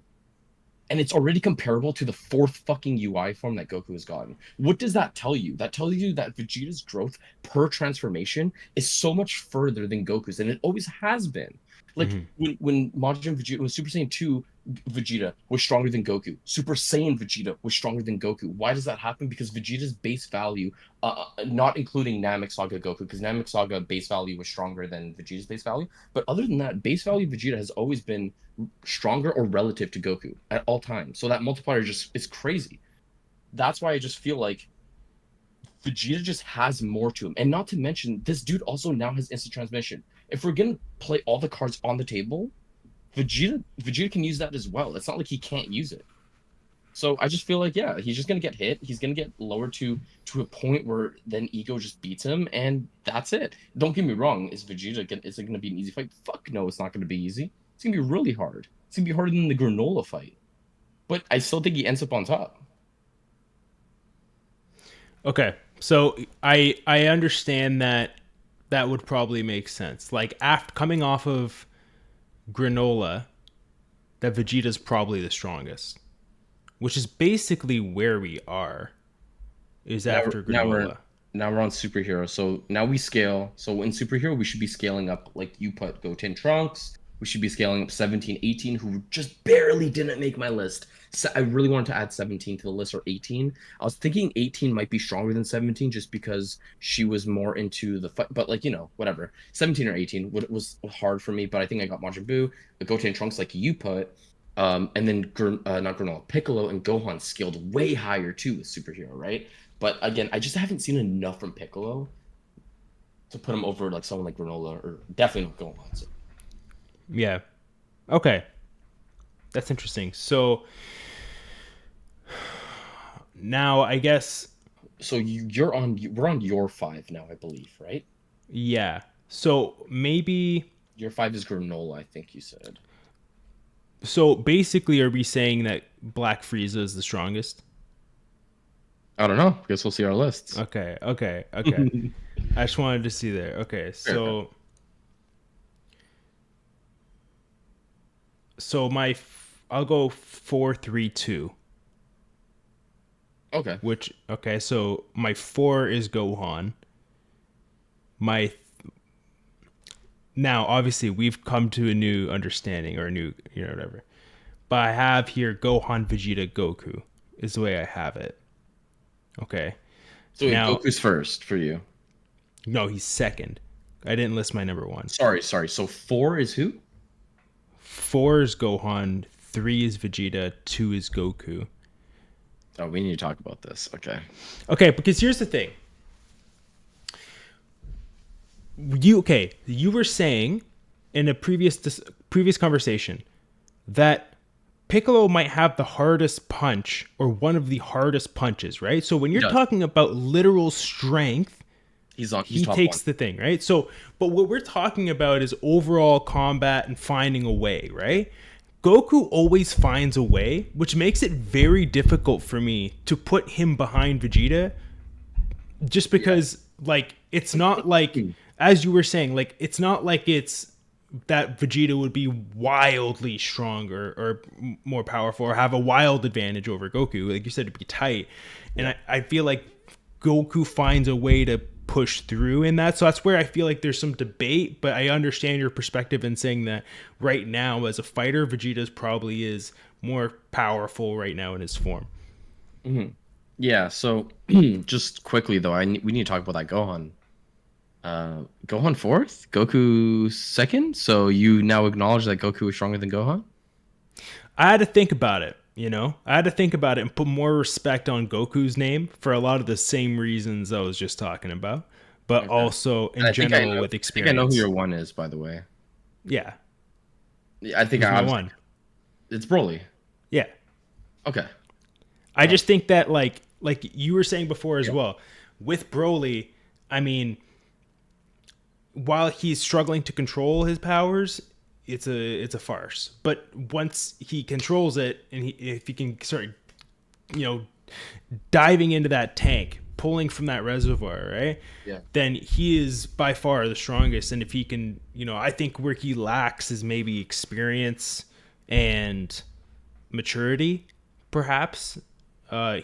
and it's already comparable to the 4th fucking UI form that Goku has gotten. What does that tell you? That tells you that Vegeta's growth per transformation is so much further than Goku's, and it always has been. Like when Majin Vegeta, when Super Saiyan 2 Vegeta was stronger than Goku, Super Saiyan Vegeta was stronger than Goku. Why does that happen? Because Vegeta's base value, not including Namek Saga Goku, because Namek Saga base value was stronger than Vegeta's base value. But other than that, base value Vegeta has always been stronger or relative to Goku at all times. So that multiplier just is crazy. That's why I just feel like Vegeta just has more to him. And not to mention, this dude also now has instant transmission. If we're gonna play all the cards on the table, Vegeta can use that as well. It's not like he can't use it. So I just feel like, yeah, he's just gonna get hit. He's gonna get lowered to a point where then Ego just beats him, and that's it. Don't get me wrong. Is it gonna be an easy fight? Fuck no, it's not gonna be easy. It's gonna be really hard. It's gonna be harder than the Granola fight. But I still think he ends up on top. Okay. So I understand that that would probably make sense. Like after coming off of Granola, that Vegeta's probably the strongest, which is basically where we are. Is Now, after now we're Granola. now we're on superhero. So now we scale. So in superhero, we should be scaling up like you put Goten Trunks. We should be scaling up 17, 18, who just barely didn't make my list. So I really wanted to add 17 to the list or 18. I was thinking 18 might be stronger than 17 just because she was more into the fight. But like, whatever. 17 or 18 was hard for me, but I think I got Majin Buu, Goten Trunks like you put. And then not Granola, Piccolo and Gohan scaled way higher too with superhero, right? But again, I just haven't seen enough from Piccolo to put him over like someone like Granola or definitely not Gohan. So. Yeah. Okay. That's interesting. So now I guess So we're on your 5 now, I believe, right? yeah. So maybe Your 5 is Granola, I think you said. so basically are we saying that Black Frieza is the strongest? I don't know. Guess we'll see our lists. Okay. I just wanted to see there. Okay. Fair. So I'll go 4-3-2. Okay. Which okay, so my 4 is Gohan. My now obviously we've come to a new understanding or a new whatever. But I have here Gohan, Vegeta, Goku is the way I have it. Okay. So Now Goku's first for you. no, he's second. I didn't list my number 1. Sorry. So 4 is who? 4 is Gohan, 3 is Vegeta, 2 is Goku. Oh, we need to talk about this. Okay. Okay, because here's the thing. You were saying in a previous conversation that Piccolo might have the hardest punch or one of the hardest punches, right? So when He you're does. talking about literal strength, He's he top one. takes the thing, right? So, but what we're talking about is overall combat and finding a way, right? Goku always finds a way, which makes it very difficult for me to put him behind Vegeta just Yeah. because like it's not like as you were saying, like it's not like it's that Vegeta would be wildly stronger or more powerful or have a wild advantage over Goku. Like you said, it'd be tight. And Yeah. I feel like Goku finds a way to push through in that. So that's where I feel like there's some debate, but I understand your perspective in saying that right now as a fighter, Vegeta's probably is more powerful right now in his form. Hmm. Yeah. So just quickly though, we need to talk about that Gohan. Gohan fourth, Goku second. So you now acknowledge that Goku is stronger than Gohan? I had to think about it, I had to think about it and put more respect on Goku's name for a lot of the same reasons I was just talking about, but Okay. also And in general with I think I know who experience. your one is, by the way. Yeah. Yeah, I think Who's I my obviously one? it's Broly. Yeah. Okay. I Oh, just think that like you were saying before as yeah. well, with Broly, I mean, while he's struggling to control his powers, it's a farce. But once he controls it and if he can start, you know, diving into that tank, pulling from that reservoir, right? Yeah. Then he is by far the strongest. And if he can, I think where he lacks is maybe experience and maturity, perhaps.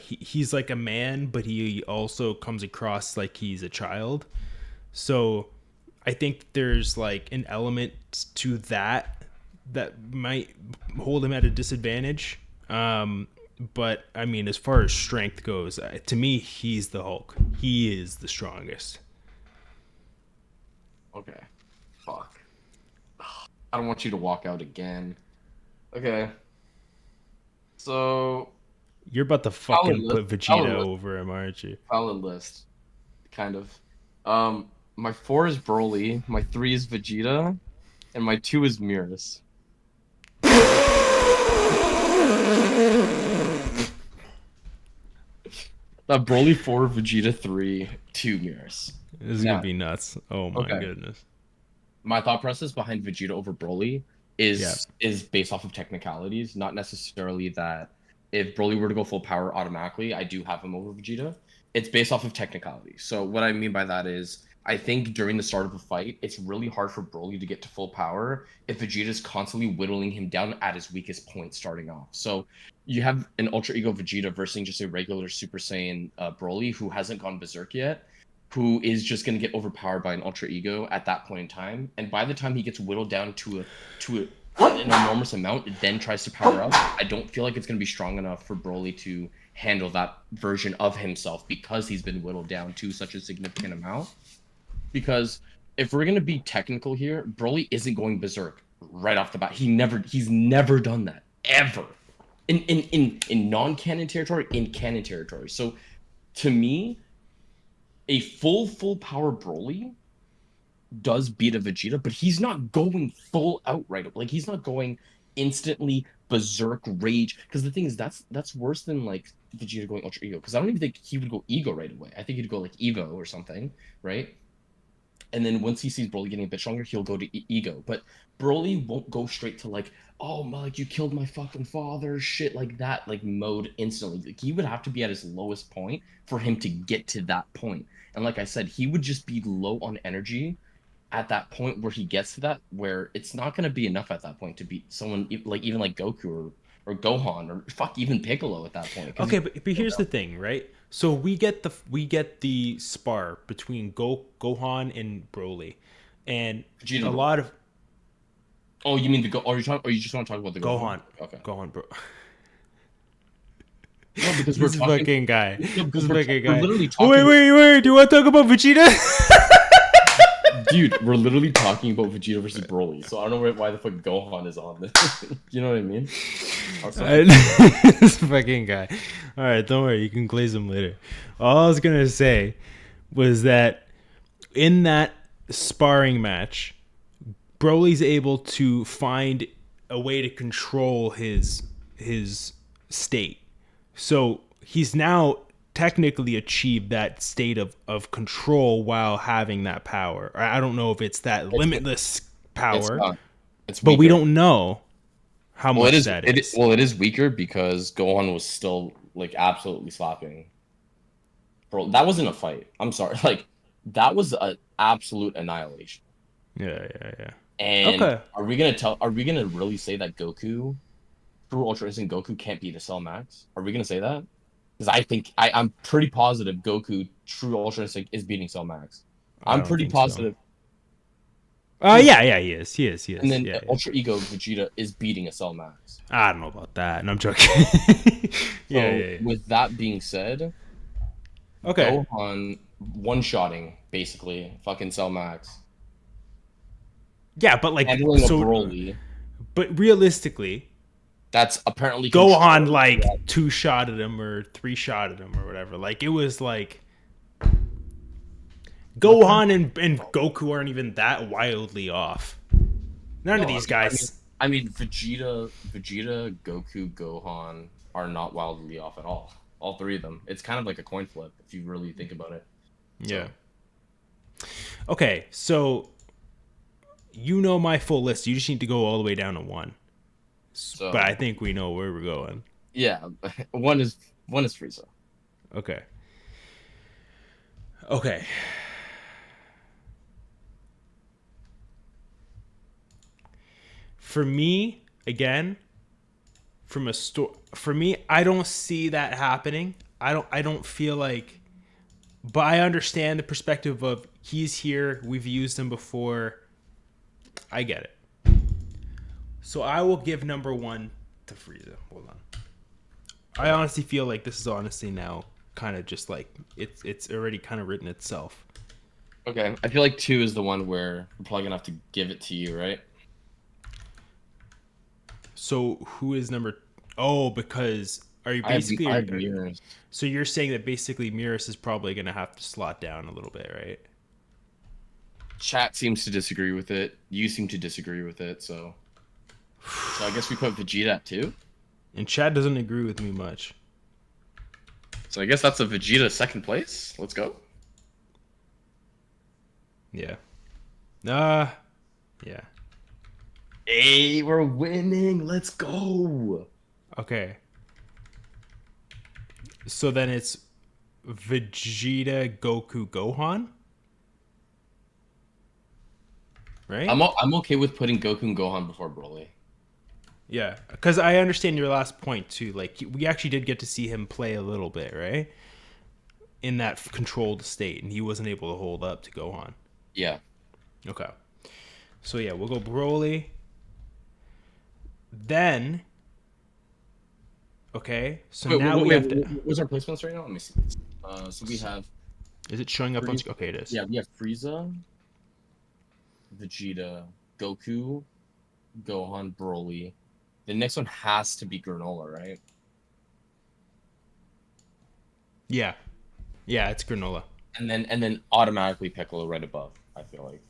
He's like a man, but he also comes across like he's a child. So I think there's like an element to that might hold him at a disadvantage. But I mean, as far as strength goes, to me, he's the Hulk. He is the strongest. Okay. Fuck. I don't want you to walk out again. Okay. So You're about to valid fucking list. put Valid Vegeta list. over him, aren't you? Valid list. Kind of. My four is Broly. My three is Vegeta, and my two is Mirrors. Broly four, Vegeta three, two Mirrors. This is gonna Now, be nuts. Oh my okay. goodness. My thought process behind Vegeta over Broly Yeah. is based off of technicalities, not necessarily that if Broly were to go full power automatically, I do have him over Vegeta. It's based off of technicality. So what I mean by that is I think during the start of a fight, it's really hard for Broly to get to full power if Vegeta's constantly whittling him down at his weakest point starting off. So you have an Ultra Ego Vegeta versus just a regular Super Saiyan Broly who hasn't gone berserk yet, who is just going to get overpowered by an Ultra Ego at that point in time. And by the time he gets whittled down an enormous amount, it then tries to power up. I don't feel like it's going to be strong enough for Broly to handle that version of himself because he's been whittled down to such a significant amount. Because if we're going to be technical here, Broly isn't going berserk right off the bat. He's never done that ever in non-canon territory, in canon territory. So to me, a full power Broly does beat a Vegeta, but he's not going full out right. Like he's not going instantly berserk rage. Because the thing is, that's worse than like Vegeta going Ultra Ego. Because I don't even think he would go Ego right away. I think he'd go like Evo or something, right? And then once he sees Broly getting a bit stronger, he'll go to Ego. But Broly won't go straight to like, oh, like you killed my fucking father, shit like that, like mode instantly. Like he would have to be at his lowest point for him to get to that point. And like I said, he would just be low on energy at that point where he gets to that, where it's not going to be enough at that point to beat someone like even like Goku or Gohan or fuck even Piccolo at that point. Okay, but here's the thing, right? So we get the spar between Gohan and Broly, and Vegeta, a bro. lot of Oh, you mean the Go? Or you just want to talk about the Gohan? Gohan, Okay. Gohan, bro. No, because This fucking guy. No, This because fucking we're guy. literally Oh, talking. wait. Do you want to talk about Vegeta? Dude, we're literally talking about Vegeta versus Broly, so I don't know why the fuck Gohan is on this. You know what I mean? This fucking guy. All right, don't worry. You can glaze him later. All I was gonna say was that in that sparring match, Broly's able to find a way to control his his state. So he's now technically achieved that state of control while having that power. I don't know if it's that It's limitless it's power, not. It's but we weaker. don't know how Well, much that is. it is weaker because Gohan was still like absolutely slapping. Bro, that wasn't a fight. I'm sorry. Like that was an absolute annihilation. Yeah, yeah, yeah. And Okay. are we gonna really say that Goku, True Ultra Instinct Goku can't beat a Cell Max? Are we gonna say that? Because I'm pretty positive Goku True Ultra Instinct is beating Cell Max. I I'm don't pretty think so. positive. Yeah, yeah, he is. He is. He And is. then Yeah, yeah. Ultra Ego Vegeta is beating a Cell Max. I don't know about that. And I'm joking. Yeah, So yeah, yeah. with that being said, Okay. Gohan one-shotting basically fucking Cell Max, Yeah, but like, handling a so, Broly but realistically, that's apparently Gohan controlling like that. two shot at him or three shot at him or whatever. Like it was like Gohan and Goku aren't even that wildly off. None No, of these guys. I mean, Vegeta, Goku, Gohan are not wildly off at all. All three of them. It's kind of like a coin flip if you really think about it. Yeah. Okay, so you know my full list. You just need to go all the way down to one. So But I think we know where we're going. yeah, one is Frieza. Okay. Okay. For me, again, for me, I don't see that happening. I don't feel like, but I understand the perspective of he's here, we've used him before. I get it. So I will give number 1 to Frieza. Hold on. I honestly feel like this is honestly now kind of just like it's already kind of written itself. Okay, I feel like 2 is the one where we're probably gonna have to give it to you, right? So who is number? Oh, because are you basically? I have mirrors. So you're saying that basically Miras is probably going to have to slot down a little bit, right? Chat seems to disagree with it. You seem to disagree with it, so I guess we put Vegeta at 2. And Chad doesn't agree with me much. So I guess that's a Vegeta second place. Let's go. Yeah. Yeah. Hey, we're winning. Let's go. Okay. So then it's Vegeta, Goku, Gohan? Right? I'm okay with putting Goku and Gohan before Broly. Yeah, because I understand your last point too. Like we actually did get to see him play a little bit, right? In that controlled state, and he wasn't able to hold up to Gohan. Yeah. Okay. So yeah, we'll go Broly. Then. Okay, so now we have to. What's our placements right now? Let me see. So we have. Is it showing up on? Okay, it is. Yeah, we have Frieza, Vegeta, Goku, Gohan, Broly. The next one has to be Granola, right? Yeah. Yeah, it's Granola. And then automatically Piccolo right above, I feel like.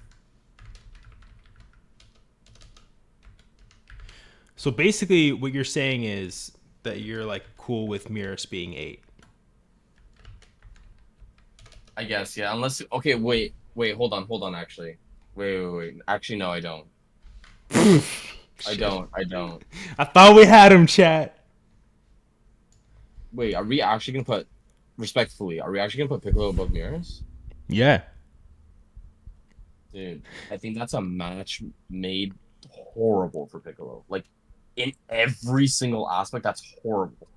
So basically what you're saying is that you're like cool with Miras being 8. I guess, yeah. Unless okay, wait, hold on, actually. Wait. Actually no, I don't. I don't. I thought we had him, chat. Wait, are we actually gonna put respectfully, are we actually gonna put Piccolo above Miras? Yeah. Dude, I think that's a match made horrible for Piccolo. Like, in every single aspect, that's horrible.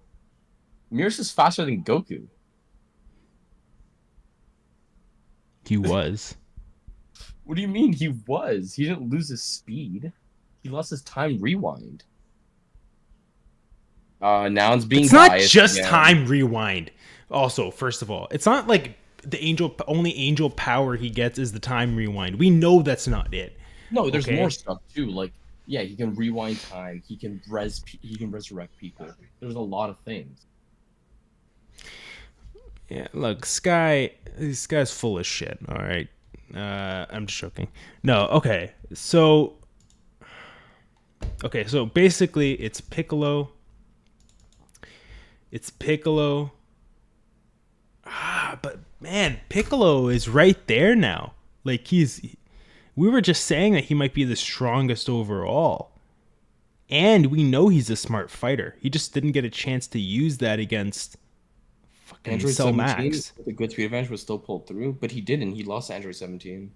Miras is faster than Goku. He was. What do you mean he was? He didn't lose his speed. He lost his time rewind. Now it's being It's not biased just again. time rewind. Also, first of all, it's not like the only angel power he gets is the time rewind. We know that's not it. No, there's Okay. more stuff too. Like, yeah, he can rewind time. He can resurrect people. There's a lot of things. Yeah, look, this guy's full of shit. All right, I'm just joking. No, okay. So basically, it's Piccolo, It's Piccolo. But man, Piccolo is right there now. Like we were just saying that he might be the strongest overall. And we know he's a smart fighter. He just didn't get a chance to use that against fucking Android Cell 17 Max. with a good speed advantage was still pulled through, but he didn't. He lost to Android 17.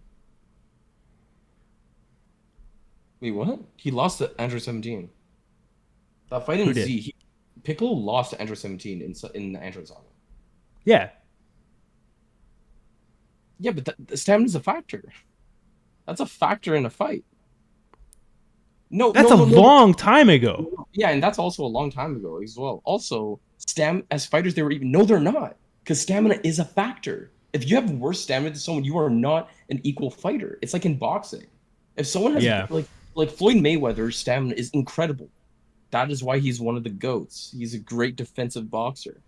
Wait, what? He lost to Android 17. That fight Who in did? Z, Piccolo lost to Android 17 in the Android Saga. Yeah. Yeah, but the stamina's a factor. That's a factor in a fight. No, That's no, a no, no, long time ago. no. Yeah, and that's also a long time ago as well. Also, as fighters, they were even no, they're not, because stamina is a factor. If you have worse stamina than someone, you are not an equal fighter. It's like in boxing. If someone has Yeah. like Floyd Mayweather's stamina is incredible. That is why he's one of the GOATs. He's a great defensive boxer.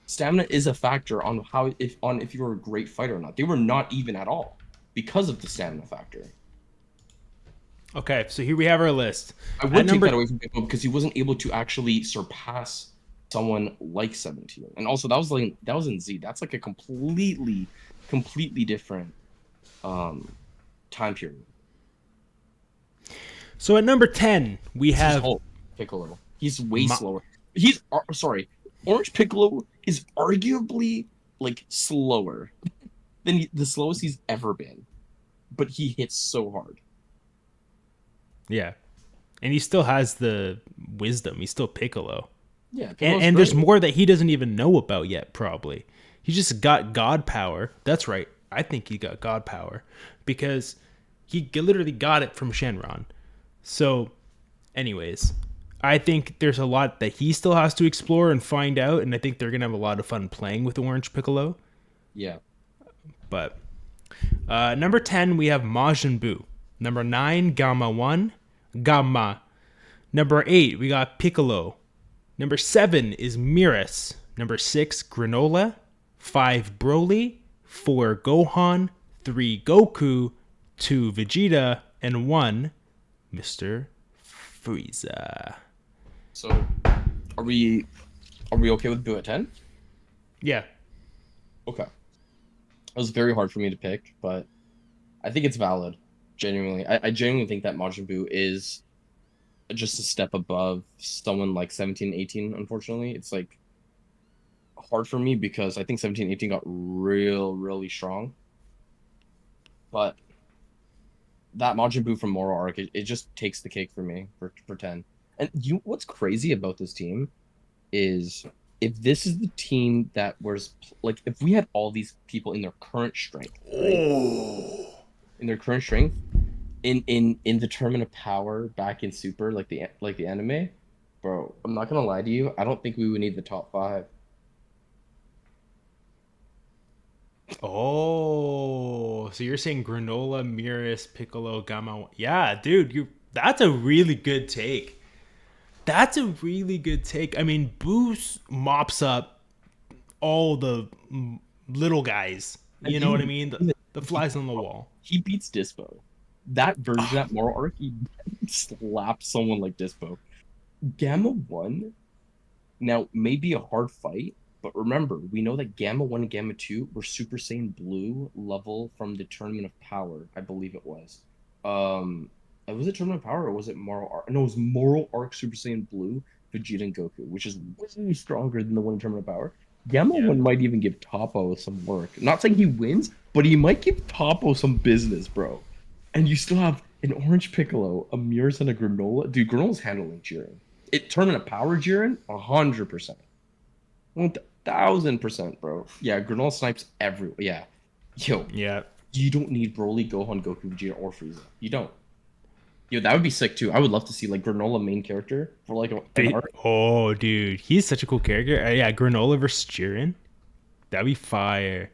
Stamina is a factor on if you're a great fighter or not. They were not even at all because of the stamina factor. Okay, so here we have our list. I would take that away from Piccolo because he wasn't able to actually surpass someone like 17. And also that was in Z. That's like a completely different time period. So at number 10, we have Piccolo. He's way slower. He's sorry. Orange Piccolo is arguably like slower than the slowest he's ever been. But he hits so hard. Yeah. And he still has the wisdom. He's still Piccolo. Yeah, and there's more that he doesn't even know about yet, probably. He just got God power. That's right. I think he got God power because he literally got it from Shenron. So, anyways, I think there's a lot that he still has to explore and find out, and I think they're going to have a lot of fun playing with Orange Piccolo. Yeah. But number 10, we have Majin Buu. Number 9, Gamma 1. Gamma. Number 8, we got Piccolo. Number 7 is Miras. Number 6, Granola. 5, Broly. 4, Gohan. 3, Goku. 2, Vegeta. And 1, Mr. Frieza. So, are we okay with Buu at 10? Yeah. Okay. It was very hard for me to pick, but I think it's valid. Genuinely, I genuinely think that Majin Buu is just a step above someone like 17, 18. Unfortunately, it's like hard for me because I think 17, 18 got really strong. But that Majin Buu from Moro arc, it just takes the cake for me for 10. And what's crazy about this team is if this is the team that was like if we had all these people in their current strength, right? In their current strength, in the Tournament of Power back in Super, like the anime, bro, I'm not gonna lie to you, I don't think we would need the top 5. Oh, so you're saying Granola, Miras, Piccolo, Gamma. Yeah, dude, that's a really good take. That's a really good take. I mean, Boost mops up all the little guys. You know what I mean? The flies on the wall. He beats Dispo. That version, that Moral arc, he slapped someone like Dispo. Gamma 1, now, may be a hard fight, but remember, we know that Gamma 1 and Gamma 2 were Super Saiyan Blue level from the Tournament of Power, I believe it was. Was it Tournament of Power or was it Moral Arc? No, it was Moral Arc Super Saiyan Blue, Vegeta and Goku, which is way stronger than the one in Tournament of Power. Gamma 1 might even give Toppo some work. Not saying he wins, but he might give Toppo some business, bro. And you still have an Orange Piccolo, a Miras, and a Granola. Dude, Granola's handling Jiren. Tournament of Power Jiren, 100%. 1000%, bro. Yeah, Granola snipes everywhere. Yeah. Yo. Yeah. You don't need Broly, Gohan, Goku, Vegeta, or Frieza. You don't. Yo, that would be sick too. I would love to see like Granola main character for like an arc. Oh, dude, he's such a cool character. Yeah, Granola versus Jiren. That'd be fire.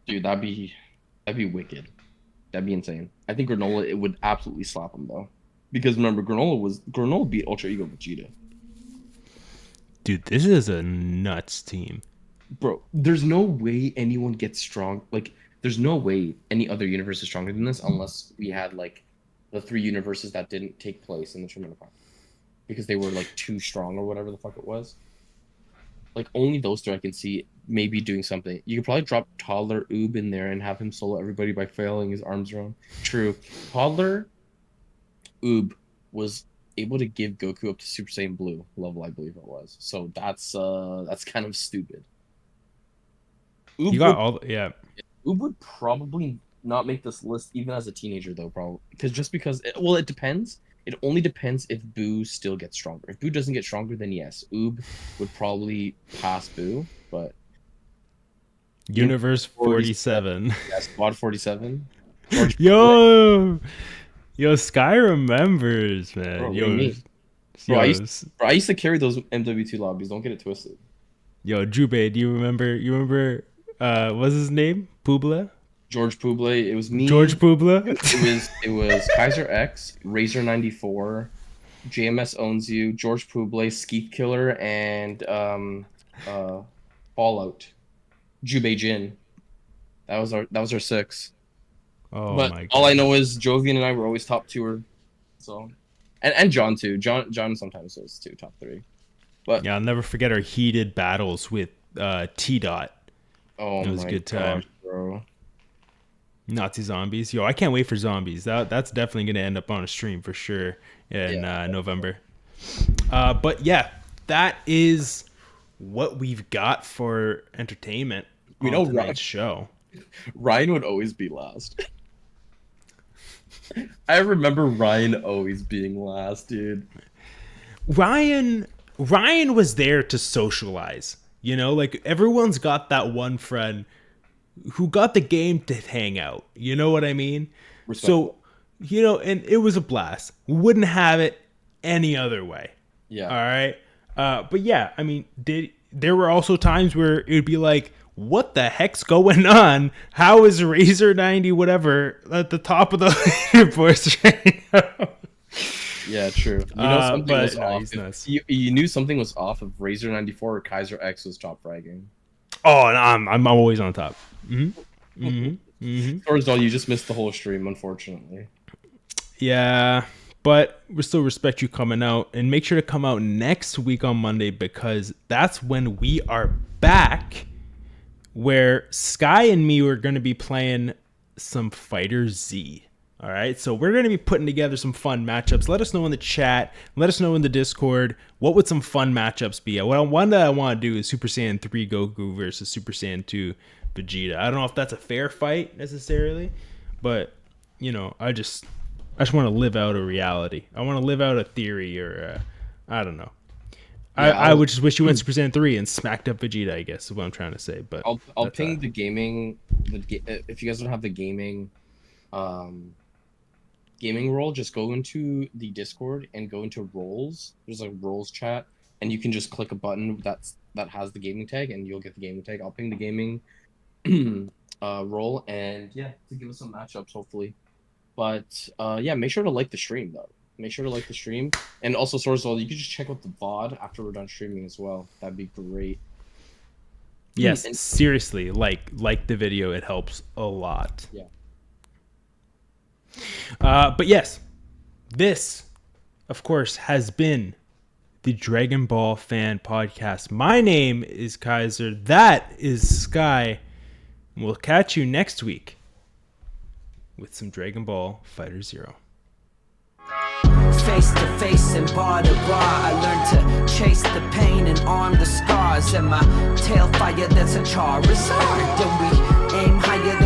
Dude, that'd be wicked. That'd be insane. I think Granola it would absolutely slap him though, because remember Granola beat Ultra Ego Vegeta. Dude, this is a nuts team. Bro, there's no way anyone gets strong. Like, there's no way any other universe is stronger than this unless we had like the 3 universes that didn't take place in the Tournament of Power because they were like too strong or whatever the fuck it was. Like only those three I can see maybe doing something. You could probably drop Toddler Oob in there and have him solo everybody by flailing his arms around. True. Toddler Oob was able to give Goku up to Super Saiyan Blue level, I believe it was. So that's kind of stupid. You got all, yeah. Oob would probably not make this list even as a teenager though, probably because well, it depends. It only depends if Boo still gets stronger. If Boo doesn't get stronger, then yes, Oob would probably pass Boo. But Universe-7. yeah, Squad 47. Yo, Sky remembers, man. Bro, yo, bro, I used to carry those MW2 lobbies. Don't get it twisted. Yo, Jubei, do you remember? What's his name? Publa. George Puble. It was me. George Publa. It was Kaiser X, Razor 94, JMS Owns You, George Puble, Skeeth Killer, and Fallout. Jubei Jin. That was our six. Oh but my God. All I know is Jovian and I were always top 2er. So and John too. John sometimes was too, top 3. But yeah, I'll never forget our heated battles with T Dot. Oh, it was a good time, bro. Nazi zombies. Yo, I can't wait for zombies. That's definitely gonna end up on a stream for sure in November. But yeah, that is what we've got for entertainment on tonight's show. Ryan would always be last. I remember Ryan always being last, dude. Ryan was there to socialize. You know, like everyone's got that one friend who got the game to hang out. You know what I mean? Respectful. So, you know, and it was a blast. Wouldn't have it any other way. Yeah. All right. But yeah, I mean, there were also times where it would be like, what the heck's going on? How is Razor 90 whatever at the top of the leaderboards right now? Yeah, true. You know something was off. Nice. You knew something was off if Razor 94 or Kaiser X was top fragging. Oh, and I'm always on top. Torzal, you just missed the whole stream, unfortunately. Yeah, but we still respect you coming out, and make sure to come out next week on Monday because that's when we are back. Where Sky and me were going to be playing some Fighter Z. All right, so we're going to be putting together some fun matchups. Let us know in the chat. Let us know in the Discord. What would some fun matchups be? One that I want to do is Super Saiyan 3 Goku versus Super Saiyan 2 Vegeta. I don't know if that's a fair fight necessarily, but you know, I just want to live out a reality. I want to live out a theory, or I don't know. Yeah, I would just wish you went Super Saiyan 3 and smacked up Vegeta, I guess is what I'm trying to say. But I'll ping the gaming. If you guys don't have the gaming role, just go into the Discord and go into roles. There's a roles chat, and you can just click a button that has the gaming tag, and you'll get the gaming tag. I'll ping the gaming role, and yeah, to give us some matchups hopefully. But yeah, make sure to like the stream though. Make sure to like the stream, and also Sourcewell, you can just check out the VOD after we're done streaming as well. That'd be great. Yes, seriously, like the video, it helps a lot. Yeah. But yes, this, of course, has been the Dragon Ball Fan Podcast. My name is Kaiser. That is Sky. We'll catch you next week with some Dragon Ball Fighter Zero. Face to face and bar to bar, I learned to chase the pain and arm the scars, and my tail fire that's a Charizard. Then we aim higher than